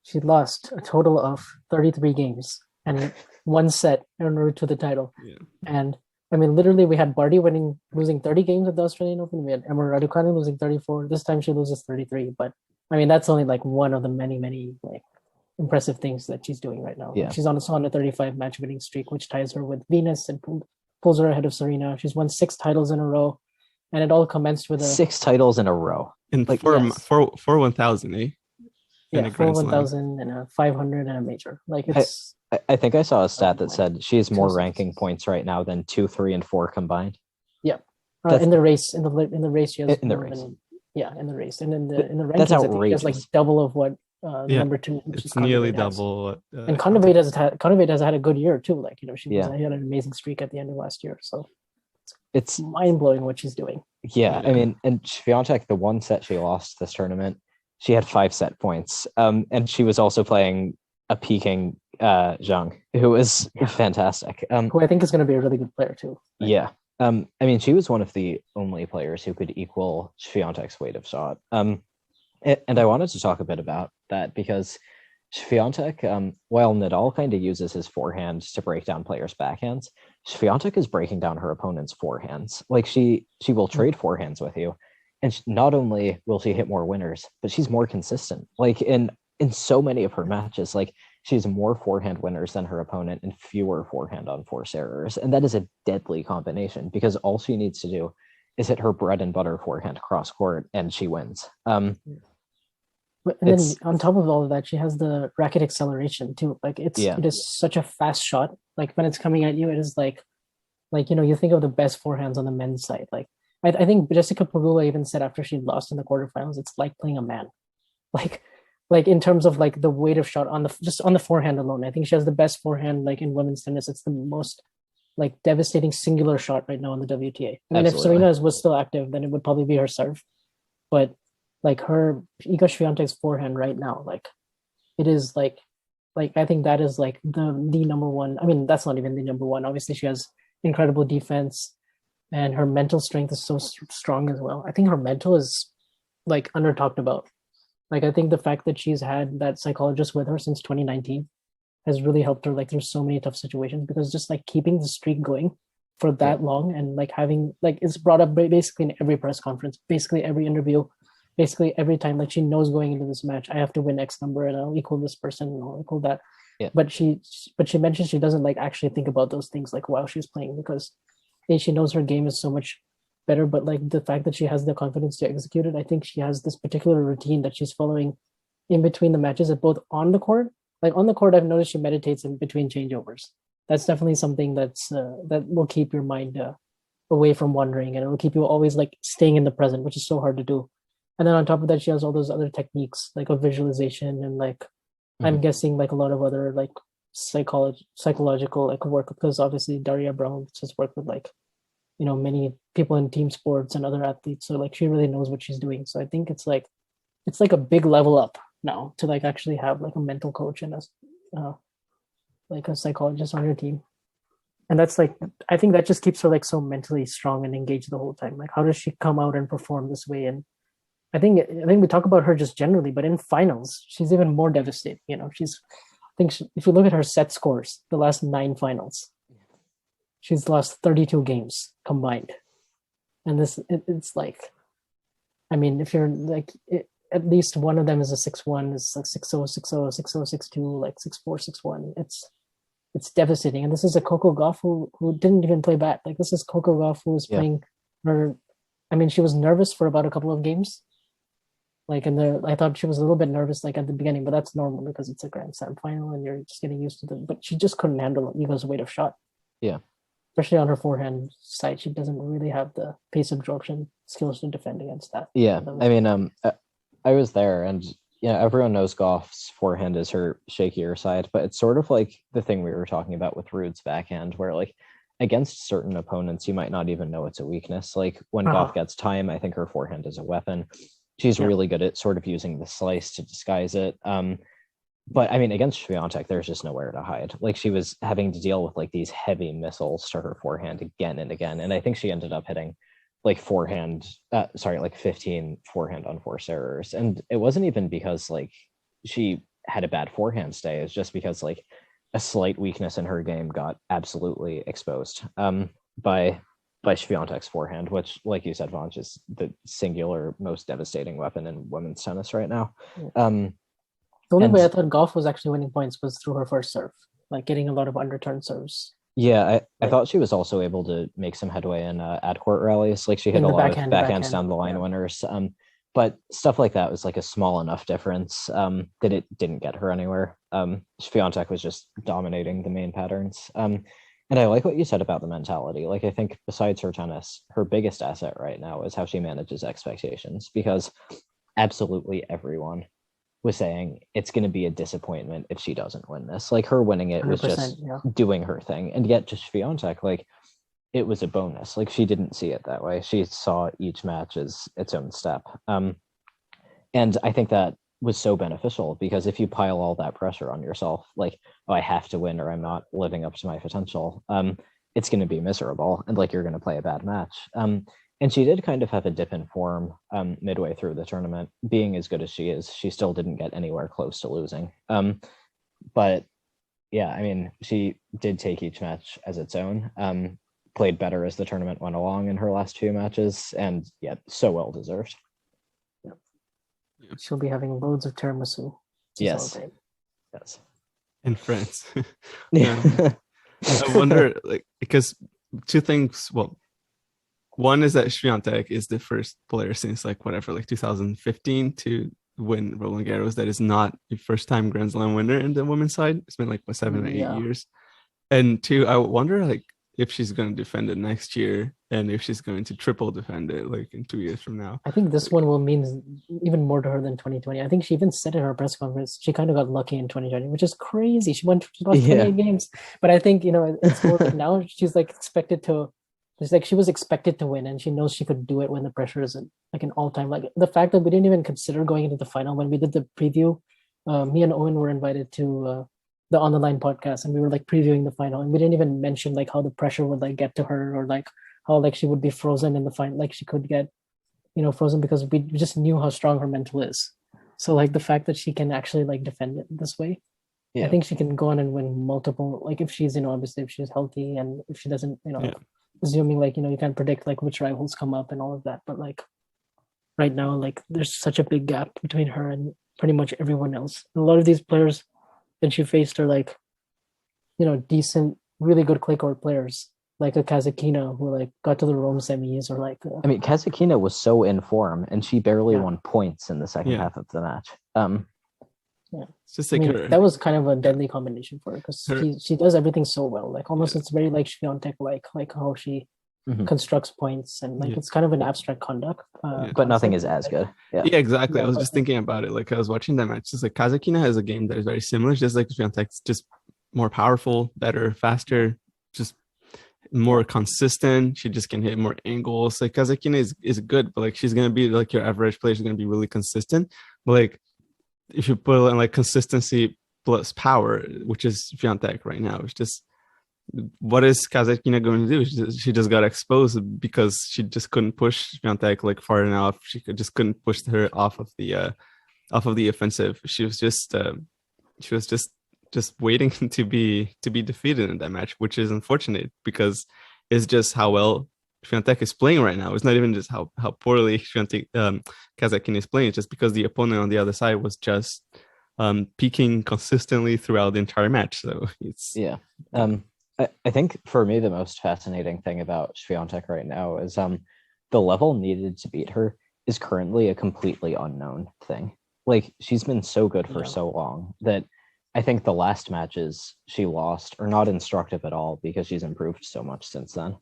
She lost a total of 33 games and one set en route to the title. Yeah. And I mean, literally, we had Barty losing 30 games at the Australian Open. We had Emma Raducanu losing 34. This time she loses 33. But I mean, that's only like one of the many, many like impressive things that she's doing right now. Yeah. She's also on a 35 match winning streak, which ties her with Venus and pulls her ahead of Serena. She's won 6 titles in a row. And it all commenced with 6 titles in a row. And like for 1,000, eh? Yeah, 1,000 and a 500 and a major. Like it's. I think I saw a stat that said she has more ranking points right now than 2, 3, and 4 combined. Yeah, in the race, in the race, she has in the race. In the race, and in the rankings, that's outrageous. I think she has like double of what number 2. It's nearly double. And Kontaveit has had a good year too. Like she had an amazing streak at the end of last year. So it's mind blowing what she's doing. Yeah, I mean, and Swiatek, the one set she lost this tournament, she had 5 set points. And she was also playing a peaking Zhang, who was fantastic. Who I think is going to be a really good player too. Right? Yeah. I mean, she was one of the only players who could equal Swiatek's weight of shot. And I wanted to talk a bit about that because Swiatek, while Nadal kind of uses his forehand to break down players' backhands, Swiatek is breaking down her opponent's forehands. Like she will trade forehands with you, and not only will she hit more winners, but she's more consistent. Like in so many of her matches, like she has more forehand winners than her opponent and fewer forehand on force errors, and that is a deadly combination because all she needs to do is hit her bread and butter forehand cross court, and she wins. And then on top of all of that, she has the racket acceleration too. Like it is such a fast shot. Like when it's coming at you, it is like you think of the best forehands on the men's side. Like I think Jessica Pagula even said after she lost in the quarterfinals, it's like playing a man. Like in terms of like the weight of shot on the forehand alone. I think she has the best forehand like in women's tennis. It's the most like devastating singular shot right now in the WTA. I mean, if Serena was still active, then it would probably be her serve. But like her Iga Swiatek's forehand right now, like it is like I think that is like the number one. I mean, that's not even the number one. Obviously, she has incredible defense, and her mental strength is so strong as well. I think her mental is like under talked about. Like I think the fact that she's had that psychologist with her since 2019 has really helped her like through so many tough situations because just like keeping the streak going for that long and like having like it's brought up basically in every press conference, basically every interview. Basically every time, like she knows going into this match, I have to win X number and I'll equal this person and I'll equal that. Yeah. But she mentions she doesn't like actually think about those things like while she's playing because she knows her game is so much better, but like the fact that she has the confidence to execute it, I think she has this particular routine that she's following in between the matches, at both on the court. Like on the court, I've noticed she meditates in between changeovers. That's definitely something that will keep your mind away from wandering, and it will keep you always like staying in the present, which is so hard to do. And then on top of that, she has all those other techniques like of visualization and like I'm guessing like a lot of other like psychological like work, because obviously Daria Brown has worked with like many people in team sports and other athletes, so like she really knows what she's doing. So I think it's like a big level up now to like actually have like a mental coach and a psychologist on your team. And that's like, I think that just keeps her like so mentally strong and engaged the whole time. Like how does she come out and perform this way? And I think we talk about her just generally, but in finals she's even more devastating. If you look at her set scores, the last 9 finals, she's lost 32 games combined. And it's like, I mean, if you're like, at least one of them is a 6-1, it's like 6-0, 6-0, 6-0, 6-2, like 6-4, 6-1. It's devastating. And this is a Coco Gauff who didn't even play bad. Like this is Coco Gauff who was playing her. I mean, she was nervous for about a couple of games. Like I thought she was a little bit nervous like at the beginning, but that's normal because it's a Grand Slam final and you're just getting used to them. But she just couldn't handle Iga's weight of shot. Yeah. Especially on her forehand side, she doesn't really have the pace absorption skills to defend against that. Yeah, I mean, I was there, and everyone knows Goff's forehand is her shakier side, but it's sort of like the thing we were talking about with Ruud's backhand, where like against certain opponents, you might not even know it's a weakness. Like when Gauff gets time, I think her forehand is a weapon. She's really good at sort of using the slice to disguise it. But I mean, against Swiatek, there's just nowhere to hide. Like she was having to deal with like these heavy missiles to her forehand again and again. And I think she ended up hitting like 15 forehand on force errors. And it wasn't even because like she had a bad forehand stay. It's just because like a slight weakness in her game got absolutely exposed by Swiatek's forehand, which, like you said, Vanch, is the singular most devastating weapon in women's tennis right now. The only way I thought Gauff was actually winning points was through her first serve, like getting a lot of underturned serves. Yeah, I thought she was also able to make some headway in ad-court rallies. Like she hit a lot of backhands down the line winners. But stuff like that was like a small enough difference that it didn't get her anywhere. Swiatek was just dominating the main patterns. And I like what you said about the mentality. Like I think besides her tennis, her biggest asset right now is how she manages expectations, because absolutely everyone was saying it's going to be a disappointment if she doesn't win this. Like her winning it was just doing her thing. And yet to Swiatek, like it was a bonus. Like she didn't see it that way. She saw each match as its own step. And I think that was so beneficial, because if you pile all that pressure on yourself, like, oh, I have to win or I'm not living up to my potential, it's going to be miserable and like you're going to play a bad match. And she did kind of have a dip in form midway through the tournament. Being as good as she is, she still didn't get anywhere close to losing. But yeah, I mean, she did take each match as its own, played better as the tournament went along in her last 2 matches, and yeah, so well deserved. She'll be having loads of tiramisu. Yes. In France. I wonder, like, because 2 things. Well, one is that Swiatek is the first player since like 2015 to win Roland Garros that is not a first-time Grand Slam winner in the women's side. It's been like 7 or 8 years. And 2, I wonder like if she's going to defend it next year, and if she's going to triple defend it like in 2 years from now. I think this one will mean even more to her than 2020. I think she even said in her press conference she kind of got lucky in 2020, which is crazy. She lost 28 games, but I think it's more like now she's like expected to. It's like she was expected to win, and she knows she could do it when the pressure is like an all-time. Like the fact that we didn't even consider going into the final when we did the preview. Me and Owen were invited to the On the Line podcast, and we were like previewing the final, and we didn't even mention like how the pressure would like get to her, or like how like she would be frozen in the final, like she could get frozen, because we just knew how strong her mental is. So like the fact that she can actually like defend it this way, I think she can go on and win multiple. Like if she's obviously if she's healthy, and if she doesn't assuming like you can't predict like which rivals come up and all of that, but like right now like there's such a big gap between her and pretty much everyone else. And a lot of these players that she faced are like decent, really good clay court players, like a Kazakina who like got to the Rome semis, or like I mean, Kazakina was so in form, and she barely Yeah. won points in the second Yeah. half of the match. It's just I like mean, that was kind of a deadly combination for her because she does everything so well. Like almost it's very like Swiatek like how she constructs points, and like it's kind of an abstract conduct. But nothing is as good. Yeah, exactly. I was just thinking about it. Like I was watching that match. Just like Kazakina has a game that is very similar, just like Swiatek's, just more powerful, better, faster, just more consistent. She just can hit more angles. Like Kazakina is good, but like she's gonna be like your average player. She's gonna be really consistent. But like if you put in like consistency plus power, which is Swiatek right now, it's just, what is Kazakina going to do? She just got exposed because she just couldn't push Swiatek like far enough. She just couldn't push her off of the offensive. She was just waiting to be defeated in that match, which is unfortunate because it's just how well Swiatek is playing right now. It's not even just how poorly Kazakina is playing. It's just because the opponent on the other side was just peaking consistently throughout the entire match. So it's I think for me the most fascinating thing about Swiatek right now is the level needed to beat her is currently a completely unknown thing. Like she's been so good for so long that I think the last matches she lost are not instructive at all because she's improved so much since then.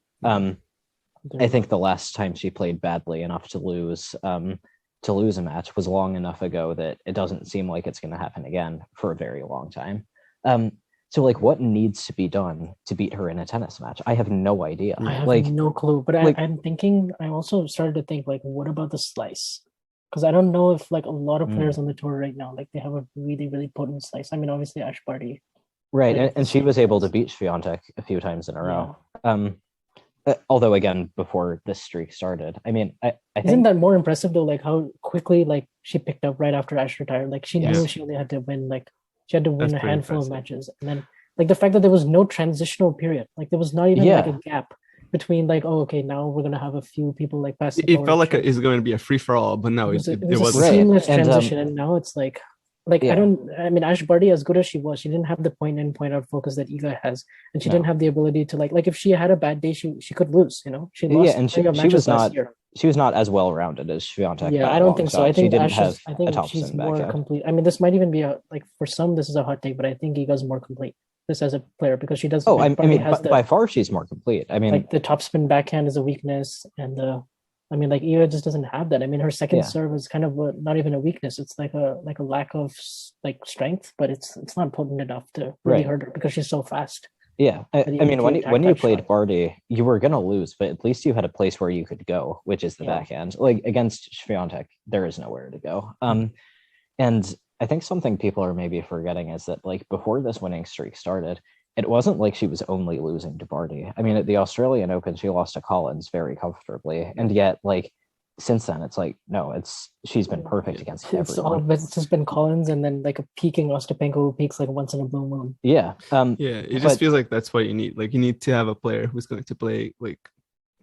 I think the last time she played badly enough to lose a match was long enough ago that it doesn't seem like it's going to happen again for a very long time. So like what needs to be done to beat her in a tennis match? I have no idea. I have like no clue, but I'm thinking, I also started to think like, what about the slice? Because I don't know if like a lot of players on the tour right now, like they have a really, really potent slice. I mean, obviously Ash Barty. Right, and she was able to beat Swiatek a few times in a row. Although again, before this streak started, I mean, I think, isn't that more impressive though? Like how quickly like she picked up right after Ash retired. Like she knew she only had to win a handful of matches, and then like the fact that there was no transitional period, like there was not even like a gap between like, oh, okay, now we're gonna have a few people like pass. It felt like it's going to be a free for all, but no, it was a seamless transition, and now it's like I mean, Ash Barty, as good as she was, she didn't have the point in, point out focus that Iga has, and she didn't have the ability to like if she had a bad day, she could lose. You know, she lost. And she was not. She was not as well rounded as Swiatek. Yeah, I don't think so. I think she's more backhand. complete. I mean, this might even be for some this is a hot take, but I think Iga's more complete. This as a player because she does. Oh, I mean, by far she's more complete. I mean, like the topspin backhand is a weakness, and like Iga just doesn't have that. I mean, her second serve is kind of not even a weakness. It's like a lack of like strength, but it's not potent enough to really hurt her because she's so fast. Yeah, I mean, when you played Barty, you were gonna lose, but at least you had a place where you could go, which is the backhand. Like against Swiatek, there is nowhere to go. And I think something people are maybe forgetting is that like before this winning streak started, it wasn't like she was only losing to Barty. I mean, at the Australian Open, she lost to Collins very comfortably, and yet like since then, it's like no, she's been perfect against everyone. It's just been Collins, and then like a peaking Ostapenko who peaks like once in a blue moon. It just feels like that's what you need. Like you need to have a player who's going to play like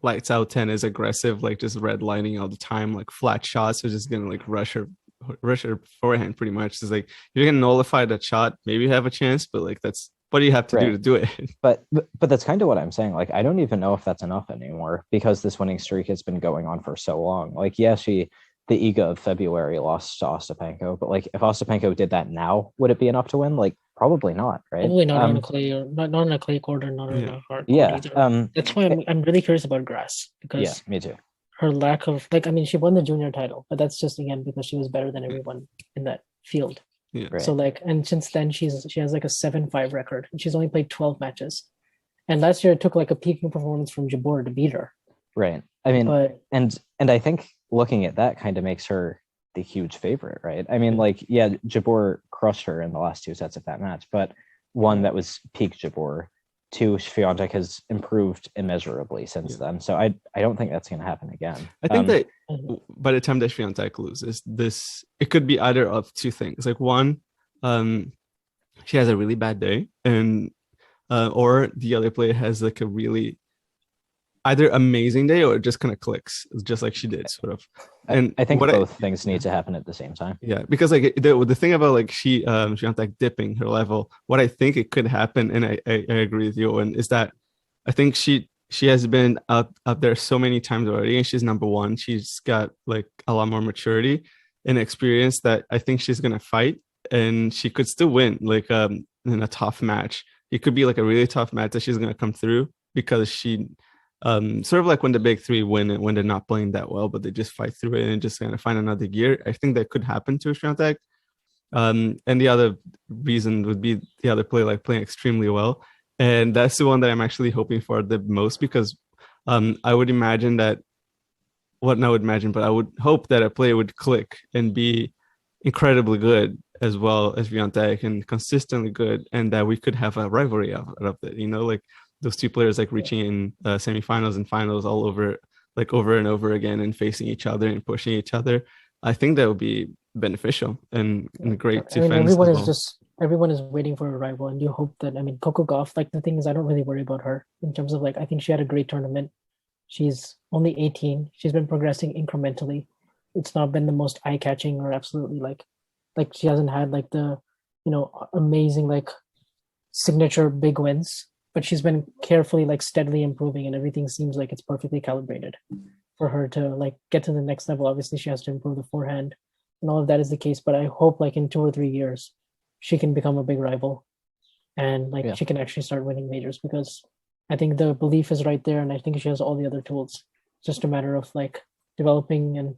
lights out tennis, aggressive, like just redlining all the time, like flat shots. Are just going to like rush her forehand pretty much. It's like you're going to nullify that shot, maybe have a chance, but like that's what do you have to do it? But that's kind of what I'm saying. Like, I don't even know if that's enough anymore because this winning streak has been going on for so long. Like, the Iga of February lost to Ostapenko, but like if Ostapenko did that now, would it be enough to win? Like, probably not, right? Probably not on a clay, or not on a clay court, or not on a hard court either. That's why I'm really curious about grass because me too. Her lack of she won the junior title, but that's just again because she was better than everyone in that field. Yeah. Right. So and since then she has like a 7-5 record, and she's only played 12 matches. And last year it took like a peaking performance from Jabeur to beat her. Right. I mean, and I think looking at that kind of makes her the huge favorite, right? I mean, Jabeur crushed her in the last 2 sets of that match, but one that was peak Jabeur. 2, Swiatek has improved immeasurably since then. So I don't think that's going to happen again. I think that by the time that Swiatek loses, it could be either of 2 things. Like one, she has a really bad day, and or the other player has like a really either amazing day or it just kind of clicks, just like she did, sort of. And I think both things need to happen at the same time. Yeah, because like the thing about like Swiatek dipping her level, what I think it could happen, and I agree with you, and is that I think she she has been up there so many times already, and she's number one. She's got like a lot more maturity and experience that I think she's gonna fight, and she could still win like in a tough match. It could be like a really tough match that she's gonna come through because she sort of like when the big three win it when they're not playing that well, but they just fight through it and just kind of find another gear. I think that could happen to Swiatek. And the other reason would be the other player like playing extremely well. And that's the one that I'm actually hoping for the most because I would imagine that but I would hope that a player would click and be incredibly good as well as Swiatek and consistently good, and that we could have a rivalry out of it. Like those two players like reaching in semifinals and finals all over, like over and over again, and facing each other and pushing each other. I think that would be beneficial and great to fans. Everyone is waiting for a rival, and you hope that. I mean, Coco Gauff. Like the thing is, I don't really worry about her in terms of like. I think she had a great tournament. She's only 18. She's been progressing incrementally. It's not been the most eye-catching or absolutely like she hasn't had like the, amazing like signature big wins, but she's been carefully like steadily improving, and everything seems like it's perfectly calibrated for her to like get to the next level. Obviously, she has to improve the forehand, and all of that is the case. But I hope like in 2 or 3 years, she can become a big rival, and like she can actually start winning majors because I think the belief is right there, and I think she has all the other tools. It's just a matter of like developing and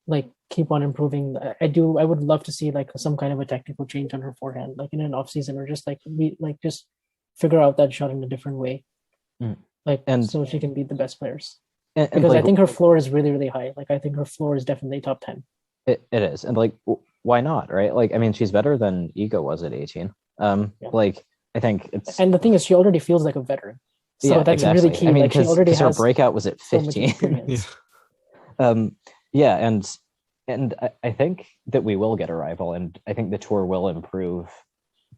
like keep on improving. I would love to see like some kind of a technical change on her forehand, like in an off season, or just like just figure out that shot in a different way, so she can beat the best players. Because like, I think her floor is really, really high. Like I think her floor is definitely top 10. It is, and like why not, right? Like I mean, she's better than Iga was at 18. Like I think it's, and the thing is, she already feels like a veteran. So that's exactly. really key. I mean, like she already has her breakout was at 15. And I think that we will get a rival, and I think the tour will improve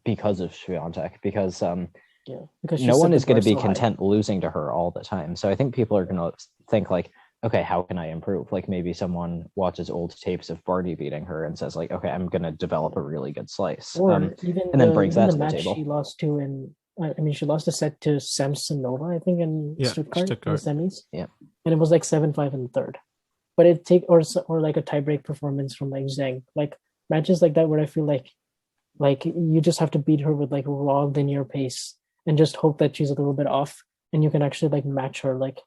because of Swiatek, because no one is going to be content losing to her all the time. So I think people are going to think like, okay, how can I improve? Like maybe someone watches old tapes of Barty beating her and says like, okay, I'm going to develop a really good slice. Or then brings that to the table. She lost to she lost a set to Samsonova, I think, in Stuttgart in the semis. Yeah. And it was like 7-5 in the third. But it or like a tiebreak performance from like Zhang. Like matches like that where I feel like you just have to beat her with like raw linear pace and just hope that she's a little bit off, and you can actually like match her like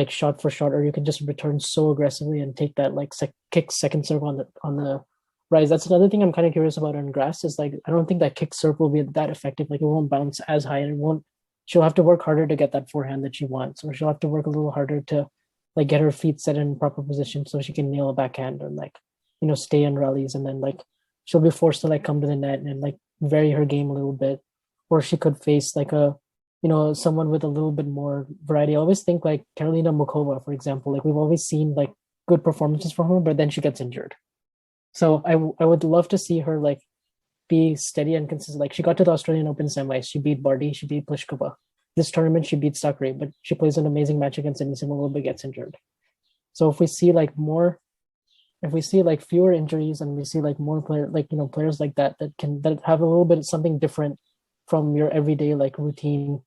shot for shot, or you can just return so aggressively and take that like kick second serve on the rise. That's another thing I'm kind of curious about on grass is like I don't think that kick serve will be that effective. Like it won't bounce as high, and she'll have to work harder to get that forehand that she wants, or she'll have to work a little harder to like get her feet set in proper position so she can nail a backhand and like stay in rallies, and then like she'll be forced to like come to the net and like vary her game a little bit, or she could face like a someone with a little bit more variety. I always think like Karolina Mukova, for example, like we've always seen like good performances from her, but then she gets injured. So I would love to see her like be steady and consistent. Like she got to the Australian Open semis, she beat Barty, she beat Pliskova. This tournament she beat Sakari, but she plays an amazing match against Anisimova but gets injured. So if we see like fewer injuries, and we see like more players like that have a little bit of something different from your everyday like routine,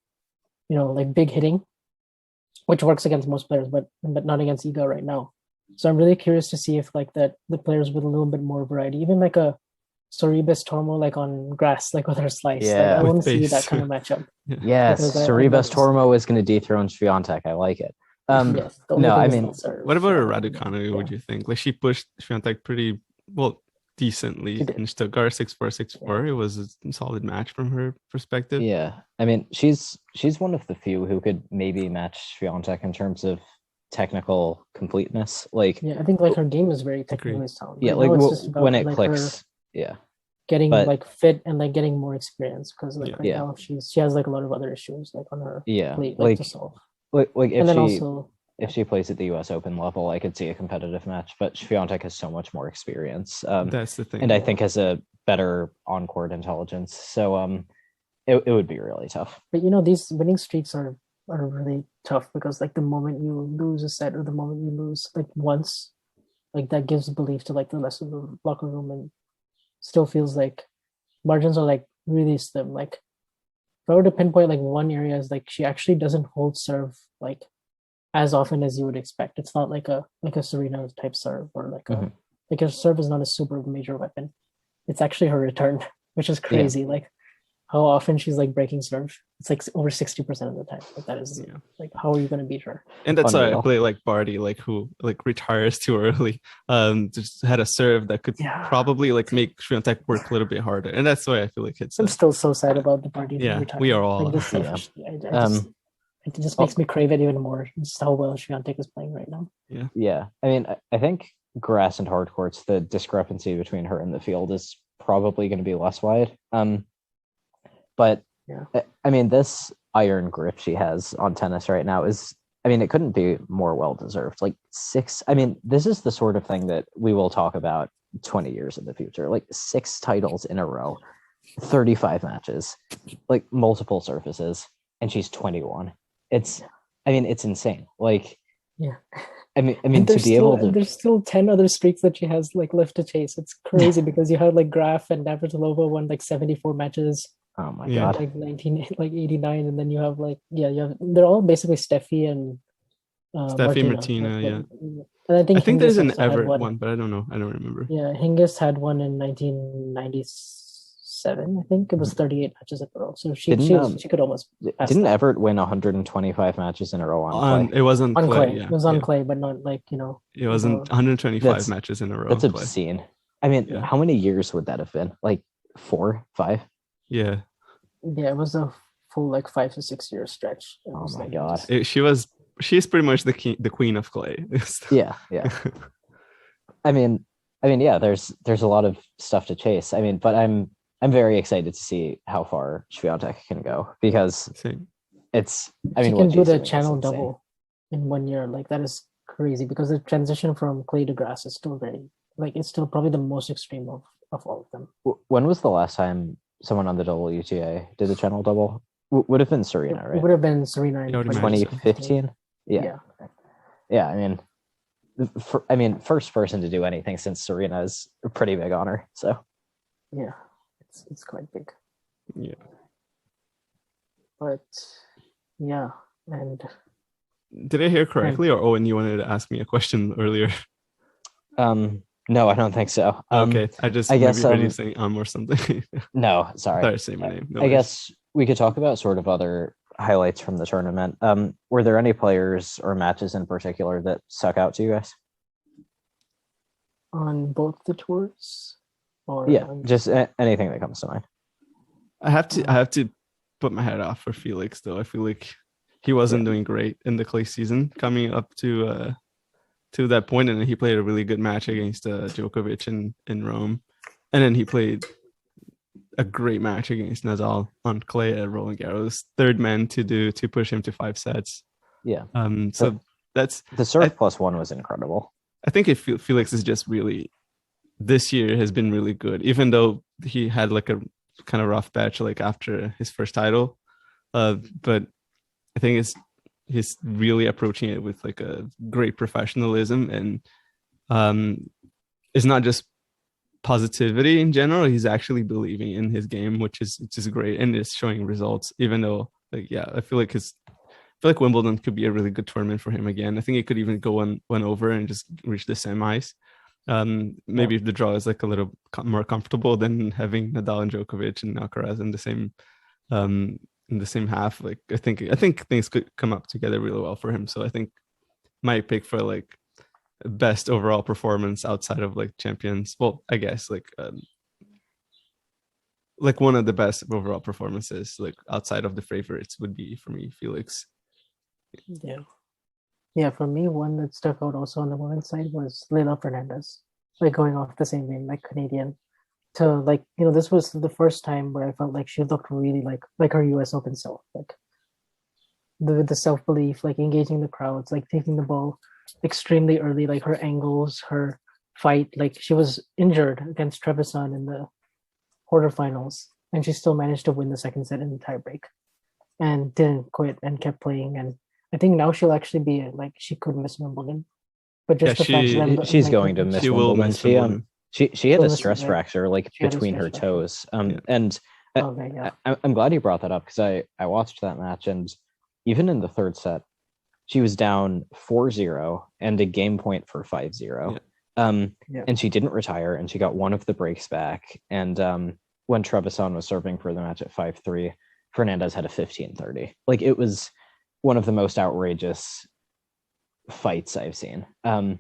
like big hitting, which works against most players, but not against Iga right now. So I'm really curious to see if like that the players with a little bit more variety, even like a Sorribes Tormo like on grass, like with her slice. Yeah, I want to see that kind of matchup. Yes, Sorribes Tormo is going to dethrone Swiatek. I like it. Yes, no, I mean, what about her Raducanu? Would you think? Like she pushed Swiatek pretty well, decently in Stuttgart, 6-4, 6-4. It was a solid match from her perspective. Yeah, I mean, she's one of the few who could maybe match Swiatek in terms of technical completeness. Like, I think like her game is very technically sound. Yeah, like when it clicks. Yeah, getting like fit and like getting more experience, because like right now she has like a lot of other issues like on her plate like to solve. Like if she plays at the US Open level, I could see a competitive match, but Swiatek has so much more experience. That's the thing. And I think has a better on-court intelligence. So it would be really tough. But these winning streaks are really tough, because like the moment you lose a set, or the moment you lose like once, like that gives belief to like the rest of the locker room, and still feels like margins are like really slim. Like I were to pinpoint like one area, is like she actually doesn't hold serve like as often as you would expect. It's not like a Serena type serve, or like a like her serve is not a super major weapon. It's actually her return, which is crazy. Like how often she's like breaking serve. It's like over 60% of the time. Like that is like, how are you going to beat her? And that's why I Unreal. play like Barty, like who like retires too early. Just had a serve that could probably like make Swiatek work a little bit harder, and that's why I feel like it's. I'm still so sad about the Barty retirement. We are all. Like, just it just makes me crave it even more. Just how well Swiatek is playing right now. Yeah. I mean, I think grass and hard courts, the discrepancy between her and the field is probably going to be less wide. But I mean, this iron grip she has on tennis right now is, I mean, it couldn't be more well deserved. Like I mean, this is the sort of thing that we will talk about 20 years in the future. Like 6 titles in a row, 35 matches, like multiple surfaces, and she's 21. It's insane. Like, I mean, to be able to. There's still 10 other streaks that she has like left to chase. It's crazy because you have like Graf and Navratilova won like 74 matches. Oh my god! Like 89, and then you have like they're all basically Steffi and Steffi Martina, And I think there's an Everett one, but I don't know. I don't remember. Yeah, Hingis had one in 1997. I think it was 38 matches in a row. So she could almost. Didn't Everett win 125 matches in a row on clay? It wasn't on clay. Yeah, it was on clay, but not like It wasn't 125 matches in a row. That's obscene. I mean, how many years would that have been? Like 4, 5? Yeah, it was a full like 5 to 6 year stretch. Oh my god! She's pretty much the queen of clay. yeah. I mean, yeah. There's a lot of stuff to chase. I mean, but I'm very excited to see how far Swiatek can go, because it's. I mean, she can do the channel double in 1 year. Like that is crazy, because the transition from clay to grass is still it's still probably the most extreme of all of them. When was the last time someone on the WTA did a channel double? Would have been Serena, right? It would have been Serena in 2015. Yeah. I mean, first person to do anything since Serena is a pretty big honor. So yeah, it's quite big. Yeah, but yeah, and did I hear correctly, or Owen, you wanted to ask me a question earlier? No, I don't think so. Okay, I guess heard you saying or something. No, sorry. Sorry, say my name. No I guess we could talk about sort of other highlights from the tournament. Were there any players or matches in particular that stuck out to you guys? On both the tours? Or just anything that comes to mind. I have to put my hat off for Felix, though. I feel like he wasn't doing great in the clay season coming up to that point, and then he played a really good match against Djokovic in Rome, and then he played a great match against Nadal on clay at Roland Garros, third man to push him to 5 sets. Yeah. So that's the serve +1 was incredible. I think Felix is just really, this year has been really good, even though he had like a kind of rough patch like after his first title, but I think he's really approaching it with like a great professionalism, and it's not just positivity in general. He's actually believing in his game, which is great, and it's showing results. Even though, I feel like Wimbledon could be a really good tournament for him again. I think it could even go one over and just reach the semis. Maybe if the draw is like a little more comfortable than having Nadal and Djokovic and Alcaraz in the same half. Like I think things could come up together really well for him. So I think my pick for like best overall performance outside of like champions, well, I guess like one of the best overall performances like outside of the favorites would be for me Felix. Yeah, for me, one that stuck out also on the women's side was Layla Fernandez, like going off the same vein, like Canadian, to this was the first time where I felt like she looked really like her US Open self, like the self-belief, like engaging the crowds, like taking the ball extremely early, like her angles, her fight, like she was injured against Trevisan in the quarterfinals, and she still managed to win the second set in the tiebreak and didn't quit and kept playing. And I think now she'll actually be like, she could miss Wimbledon, but just the fact that she's going to miss Wimbledon. She had a stress fracture like between her toes, and Okay, yeah. I'm glad you brought that up because I watched that match, and even in the third set, she was down 4-0 and a game point for 5-0. And she didn't retire, and she got one of the breaks back. And when Trevisan was serving for the match at 5-3, Fernandez had a 15-30. Like, it was one of the most outrageous fights I've seen. And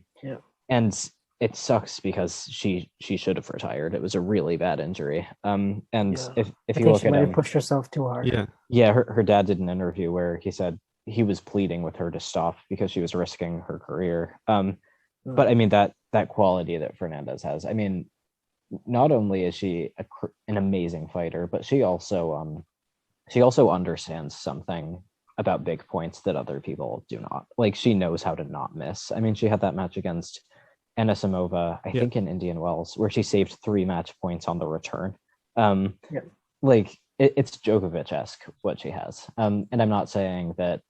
it sucks because she should have retired. It was a really bad injury. And if you look she at might him, have pushed herself too hard. her dad did an interview where he said he was pleading with her to stop because she was risking her career. But I mean, that quality that Fernandez has, I mean, not only is she an amazing fighter, but she also understands something about big points that other people do not. Like, she knows how to not miss. I mean, she had that match against Anisimova, I think in Indian Wells, where she saved 3 match points on the return. Like, it's Djokovic-esque what she has. And I'm not saying that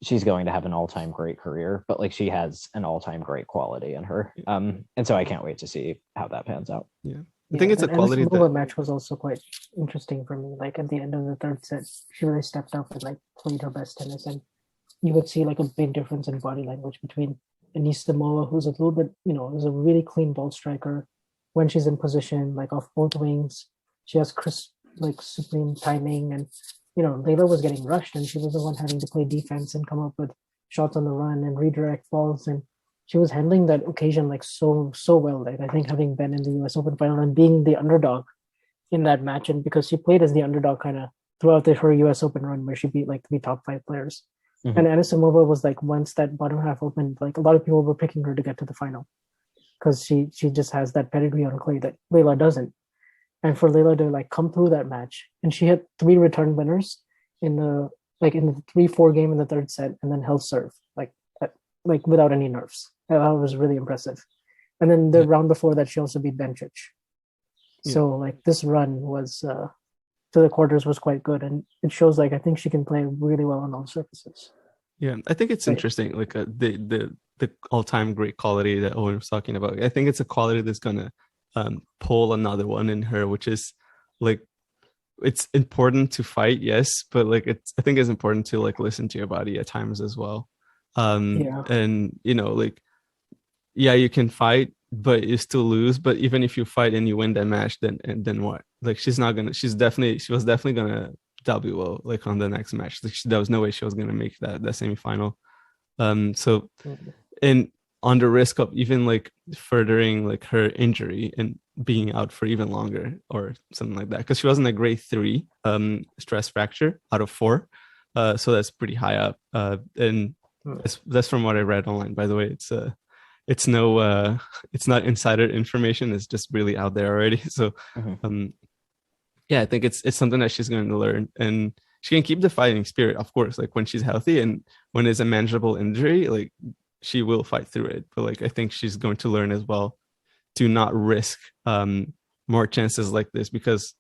she's going to have an all-time great career, but like, she has an all-time great quality in her. And so I can't wait to see how that pans out. I think it's a quality that match was also quite interesting for me. Like, at the end of the third set, she really stepped up and like played her best tennis, and you would see like a big difference in body language between Anisimova, who's a little bit, is a really clean ball striker when she's in position, like off both wings. She has crisp, like supreme timing, and Layla was getting rushed, and she was the one having to play defense and come up with shots on the run and redirect balls, and she was handling that occasion like so well. Like, I think having been in the U.S. Open final and being the underdog in that match, and because she played as the underdog kind of throughout her U.S. Open run, where she beat like 3 top 5 players. And Anisimova was like, once that bottom half opened, like a lot of people were picking her to get to the final because she just has that pedigree on clay that Layla doesn't. And for Layla to like come through that match, and she had 3 return winners in the 3-4 game in the third set, and then held serve like without any nerves. That was really impressive. And then the round before that, she also beat Bencic. So like, this run was to the quarters was quite good, and it shows like, I think she can play really well on all surfaces. I think it's interesting, like the all-time great quality that Owen was talking about. I think it's a quality that's gonna pull another one in her, which is like, it's important to fight, yes, but like, I think it's important to like listen to your body at times as well. And like, you can fight, but you still lose. But even if you fight and you win that match, then what? Like, she was definitely gonna WO like on the next match. Like, there was no way she was gonna make that semifinal. So, and on the risk of even like furthering like her injury and being out for even longer or something like that, because she wasn't a grade 3 stress fracture out of 4. So that's pretty high up. And that's from what I read online, by the way. It's not insider information. It's just really out there already. So I think it's something that she's going to learn, and she can keep the fighting spirit, of course, like when she's healthy, and when it's a manageable injury, like she will fight through it. But like, I think she's going to learn as well to not risk more chances like this, because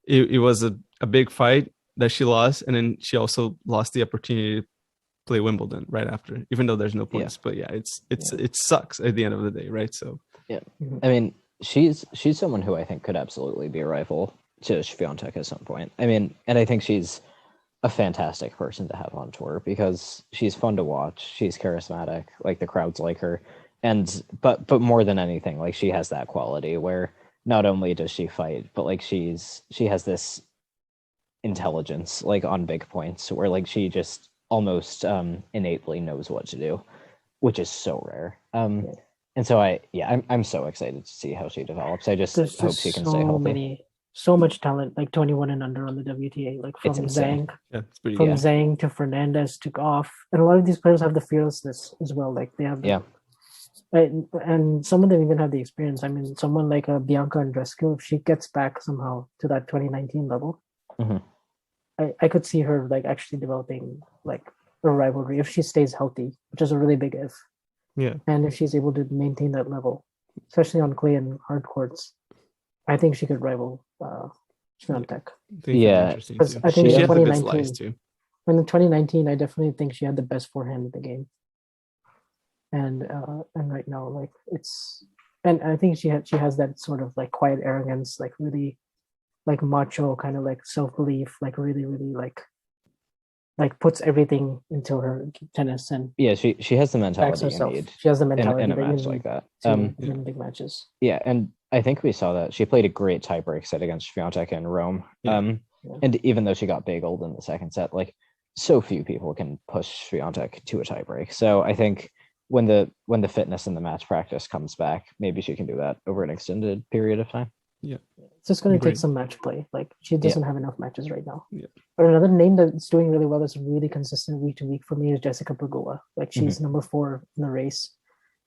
it was a big fight that she lost, and then she also lost the opportunity to play Wimbledon right after, even though there's no points. But it sucks at the end of the day, right? So I mean, she's someone who I think could absolutely be a rival to Swiatek at some point. I mean, and I think she's a fantastic person to have on tour because she's fun to watch, she's charismatic, like the crowds like her, and but more than anything, like, she has that quality where not only does she fight, but like, she has this intelligence like on big points where like, she just almost innately knows what to do, which is so rare. And so I'm so excited to see how she develops. I just hope she can stay healthy. So much talent, like 21 and under on the WTA, like from Zhang, Zhang to Fernandez to Goff, and a lot of these players have the fearlessness as well. Like, they have and some of them even have the experience. I mean, someone like Bianca Andreescu, if she gets back somehow to that 2019 level, I could see her like actually developing like a rivalry if she stays healthy, which is a really big if. And if she's able to maintain that level, especially on clay and hard courts, I think she could rival Swiatek. Because I think she in has the best slice too. In 2019, I definitely think she had the best forehand in the game. And right now, like, and I think she has that sort of like quiet arrogance, like really like macho kind of like self-belief, like really, really like puts everything into her tennis and Yeah, she has the backs mentality you herself. need She has the in mentality a that you match need like that. to win big matches. Yeah, and I think we saw that she played a great tiebreak set against Swiatek in Rome. Yeah. And even though she got bageled in the second set, like so few people can push Swiatek to a tiebreak. So I think when the fitness and the match practice comes back, maybe she can do that over an extended period of time. Yeah. It's just going to take Great. some match play. Like she doesn't have enough matches right now. Yeah. But another name that's doing really well, that's really consistent week to week for me, is Jessica Pagula. Like she's number 4 in the race.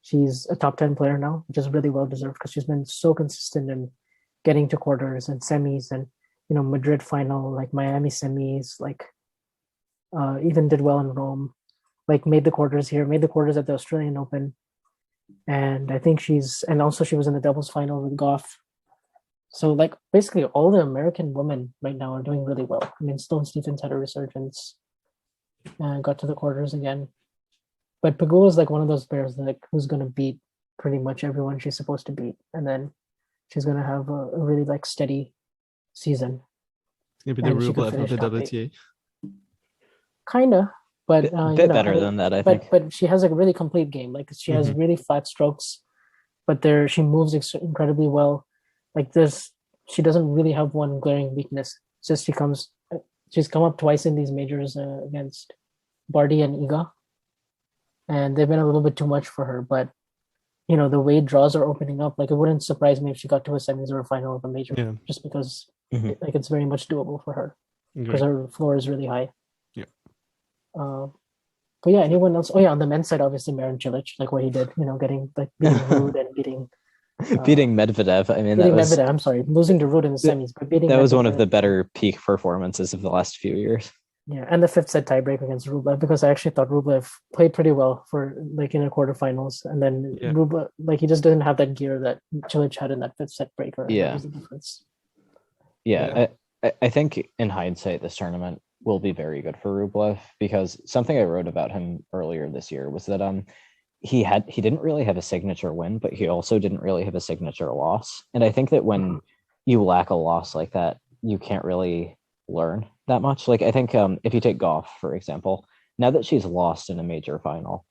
She's a top 10 player now, which is really well deserved because she's been so consistent in getting to quarters and semis and Madrid final, like Miami semis, like even did well in Rome, like made the quarters here, made the quarters at the Australian Open. And I think she was in the doubles final with Goff. So like basically all the American women right now are doing really well. I mean, Stone Stephens had a resurgence and got to the quarters again. But Pagula is like one of those players like who's going to beat pretty much everyone she's supposed to beat. And then she's going to have a really like steady season. Maybe the Rublev of the WTA. Kinda, but bit better than that, I think. But she has a really complete game. Like she has really flat strokes, but she moves incredibly well. Like she doesn't really have one glaring weakness. It's just she's come up twice in these majors against Barty and Iga, and they've been a little bit too much for her. But the way draws are opening up. Like it wouldn't surprise me if she got to a semis or a final of a major, just because it's very much doable for her because her floor is really high. Yeah. But yeah, anyone else? Oh yeah, on the men's side, obviously Marin Cilic, like what he did, beating Ruud and beating Medvedev. I mean, Medvedev. I'm sorry, losing to Ruud in the semis, but beating that was Medvedev, one of the better peak performances of the last few years. Yeah, and the 5th set tiebreak against Rublev, because I actually thought Rublev played pretty well for like in the quarterfinals, and then Rublev, like he just doesn't have that gear that Cilic had in that 5th set breaker. Yeah, that was the difference. Yeah, I think in hindsight, this tournament will be very good for Rublev, because something I wrote about him earlier this year was that he didn't really have a signature win, but he also didn't really have a signature loss. And I think that when you lack a loss like that, you can't really learn that much. Like I think if you take Goff, for example, now that she's lost in a major final,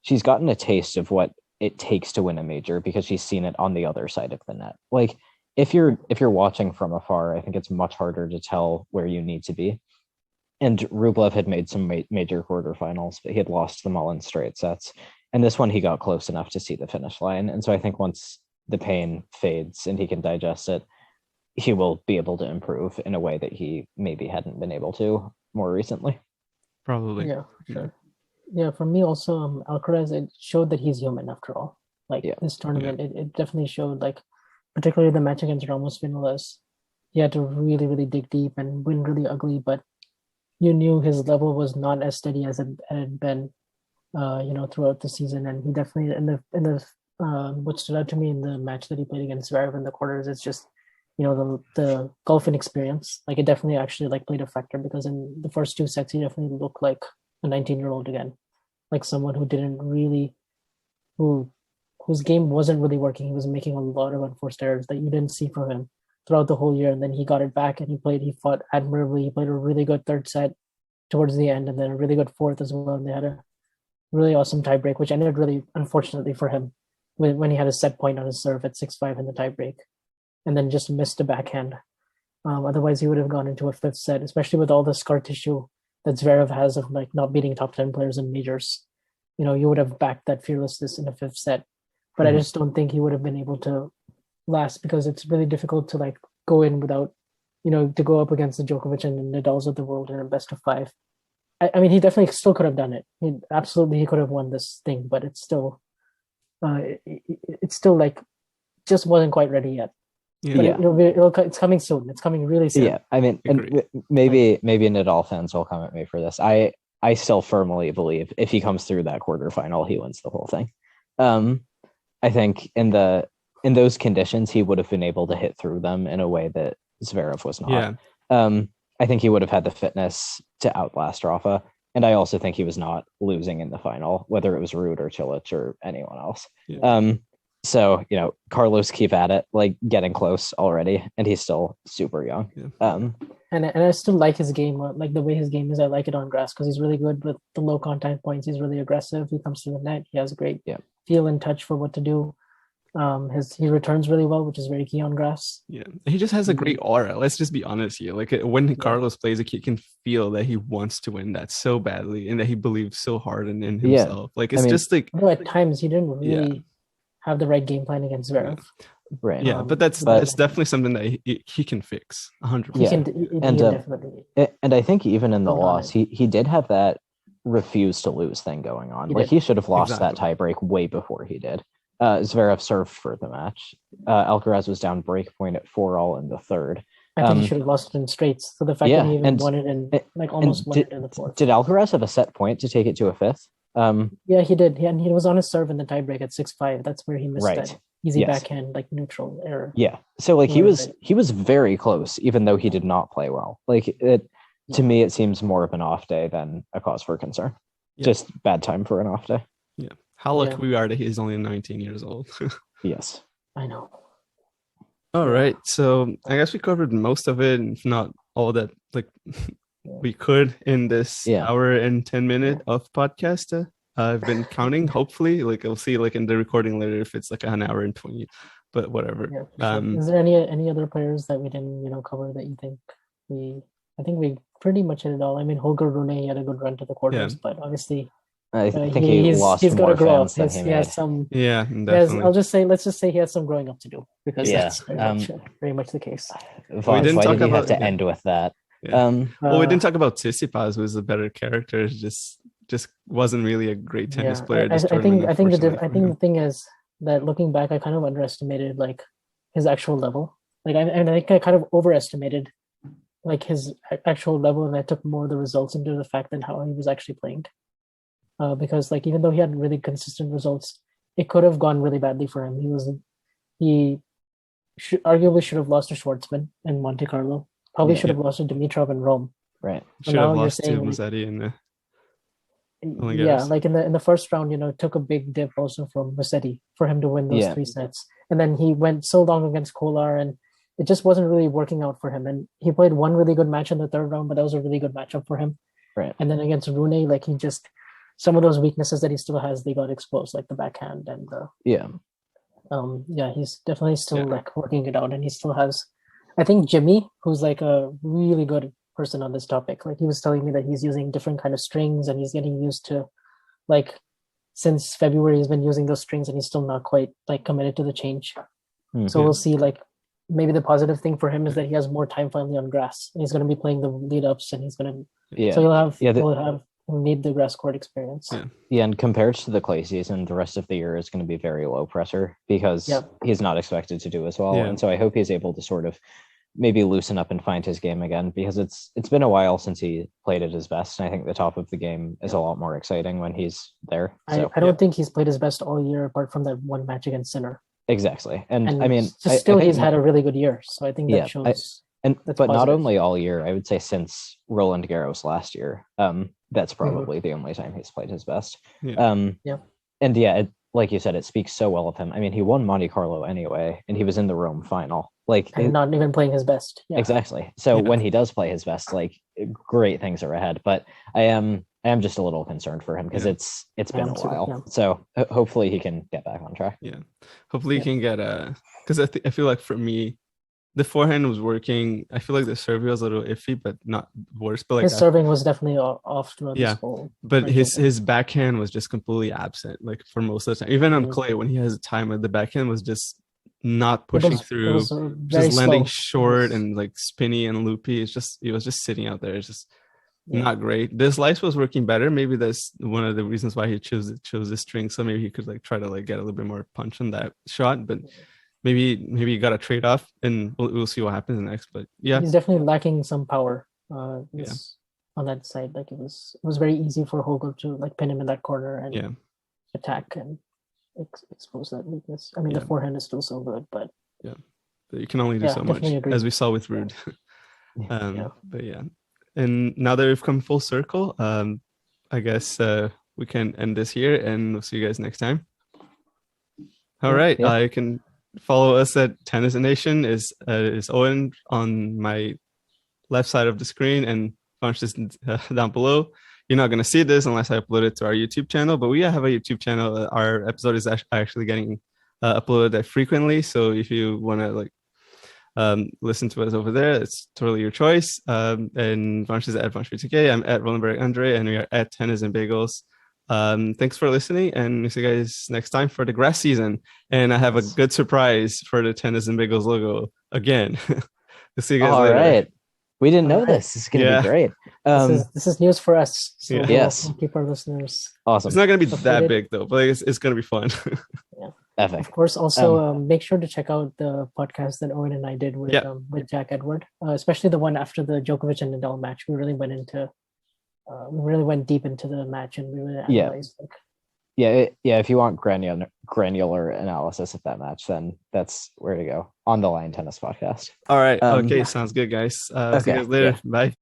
she's gotten a taste of what it takes to win a major because she's seen it on the other side of the net. Like if you're watching from afar, I think it's much harder to tell where you need to be. And Rublev had made some major quarterfinals, but he had lost them all in straight sets. And this one, he got close enough to see the finish line. And so I think once the pain fades and he can digest it, he will be able to improve in a way that he maybe hadn't been able to more recently. Probably. Yeah, for sure. Yeah, for me also, Alcaraz, it showed that he's human after all. Like this tournament, it definitely showed, like, particularly the match against Ramos Vinolas, he had to really, really dig deep and win really ugly, but you knew his level was not as steady as it had been, throughout the season. And he definitely, in the what stood out to me in the match that he played against Zverev in the quarters, it's just, the golfing experience. Like it definitely actually like played a factor, because in the first 2 sets, he definitely looked like a 19-year-old again, like someone who didn't really, whose game wasn't really working. He was making a lot of unforced errors that you didn't see from him throughout the whole year. And then he got it back and he fought admirably. He played a really good 3rd set towards the end, and then a really good 4th as well. And they had a really awesome tiebreak, which ended really unfortunately for him when he had a set point on his serve at 6-5 in the tiebreak, and then just missed a backhand. Otherwise, he would have gone into a 5th set, especially with all the scar tissue that Zverev has of like not beating top 10 players in majors. You would have backed that fearlessness in a 5th set. But I just don't think he would have been able to last, because it's really difficult to like go in without, to go up against the Djokovic and Nadals of the world in a best of 5. I mean, he definitely still could have done it. He could have won this thing, but it's still like just wasn't quite ready yet. Yeah. But it's coming soon. It's coming really soon. Yeah, I mean, and maybe Nadal fans will come at me for this. I still firmly believe if he comes through that quarterfinal, he wins the whole thing. I think in those conditions, he would have been able to hit through them in a way that Zverev was not. Yeah. I think he would have had the fitness to outlast Rafa. And I also think he was not losing in the final, whether it was Ruud or Cilic or anyone else. Yeah. So, Carlos keep at it, like getting close already, and he's still super young. Yeah. And I still like his game, like the way his game is. I like it on grass because he's really good with the low contact points. He's really aggressive. He comes to the net. He has a great feel and touch for what to do. He returns really well, which is very key on grass. Yeah, he just has a great aura. Let's just be honest here. Like when Carlos plays, you can feel that he wants to win that so badly, and that he believes so hard in himself. Like it's just like. Although at times he didn't really have the right game plan against Zverev. Right. Yeah, but that's definitely something that he can fix 100%. He can definitely. And I think even in the loss, he did have that refuse to lose thing going on. He should have lost that tiebreak way before he did. Zverev served for the match. Alcaraz was down break point at 4-all in the third. I think he should have lost it in straights. So the fact that he even won it and almost won it in the fourth. Did Alcaraz have a set point to take it to a fifth? Yeah, he did. And he was on his serve in the tiebreak at 6-5. That's where he missed that easy backhand, neutral error. Yeah. So he was very close, even though he did not play well. To me, it seems more of an off day than a cause for concern. Yeah. Just bad time for an off day. Yeah. How lucky we are that he's only 19 years old. Yes. I know. All right. So I guess we covered most of it, if not all that we could in this hour and 10 minute of podcast. I've been counting, hopefully. I'll see in the recording later if it's an hour and 20, but whatever. Yeah, sure. Is there any other players that we didn't cover that you think I think we pretty much hit it all. I mean, Holger Rune, he had a good run to the quarters, but obviously I think he's more fans than he has some. Yeah, definitely. Let's just say he has some growing up to do, because that's very much the case. Why did he have to end with that? Yeah. We didn't talk about Tsitsipas, who's a better character. Just wasn't really a great tennis player. I think the thing is that looking back, I kind of underestimated his actual level. I think I kind of overestimated his actual level, and I took more of the results into the fact than how he was actually playing. Because even though he had really consistent results, it could have gone really badly for him. He arguably should have lost to Schwartzman in Monte Carlo. Probably should have lost to Dimitrov in Rome. Right. Should have lost to Musetti in the. In the first round, it took a big dip also from Musetti for him to win those 3 sets, and then he went so long against Kolar, and it just wasn't really working out for him. And he played one really good match in the third round, but that was a really good matchup for him. Right. And then against Rune, he just, some of those weaknesses that he still has, they got exposed, like the backhand and he's definitely still working it out, and he still has. I think Jimmy, who's a really good person on this topic, he was telling me that he's using different kind of strings, and he's getting used to, since February he's been using those strings, and he's still not quite committed to the change. Mm-hmm. So we'll see. Maybe the positive thing for him is that he has more time finally on grass, and he's going to be playing the lead ups, and he's going to so he'll need the grass court experience. And compared to the clay season, the rest of the year is going to be very low pressure because he's not expected to do as well. And so I hope he's able to sort of maybe loosen up and find his game again, because it's been a while since he played at his best. And I think the top of the game is a lot more exciting when he's there. So, I don't think he's played his best all year, apart from that one match against Sinner. Exactly. And I mean, he's had a really good year. So I think that shows. But positive. Not only all year, I would say since Roland Garros last year, that's probably the only time he's played his best. Like you said, it speaks so well of him. I mean, he won Monte Carlo anyway, and he was in the Rome final. Not even playing his best. Yeah. Exactly. So when he does play his best, great things are ahead. But I am just a little concerned for him because it's been a while. Yeah. So hopefully he can get back on track. Yeah. Hopefully he can get because I feel like for me, the forehand was working. I feel like the serving was a little iffy, but not worse. But his serving was definitely off throughout this whole. But his backhand was just completely absent, for most of the time. Even on clay, when he has time, the backhand was just not pushing through, just landing short and spinny and loopy. It was just sitting out there. It's just not great. The slice was working better. Maybe that's one of the reasons why he chose the string. So maybe he could try to get a little bit more punch on that shot, but. Maybe you got a trade-off, and we'll see what happens next. But he's definitely lacking some power on that side. It was very easy for Holger to pin him in that corner and attack and expose that weakness. I mean, the forehand is still so good, but you can only do so much, as we saw with Ruud. But and now that we've come full circle, I guess we can end this here, and we'll see you guys next time. All right. Yeah. You can follow us at Tennis Nation is Owen on my left side of the screen and Vansh is down below. You're not going to see this unless I upload it to our YouTube channel, but we have a YouTube channel. Our episode is actually getting uploaded frequently. So if you want to listen to us over there, it's totally your choice. And Vansh is at Vansh I'm at Roland Andre, and we are at Tennis and Bagels. Thanks for listening, and we'll see you guys next time for the grass season. And I have a good surprise for the Tennis and Bagels logo again. We'll see you guys later. All right. We didn't know this. This is going to be great. This is news for us. So yes. We'll keep our listeners. Awesome. It's not going to be that big though, but it's going to be fun. Yeah. Epic. Of course, also make sure to check out the podcast that Owen and I did with Jack Edward, especially the one after the Djokovic and Nadal match. We really went deep into the match and we really analyzed. If you want granular analysis of that match, then that's where to go. On the Line Tennis Podcast. All right. Okay. Sounds good, guys. See you guys later. Bye.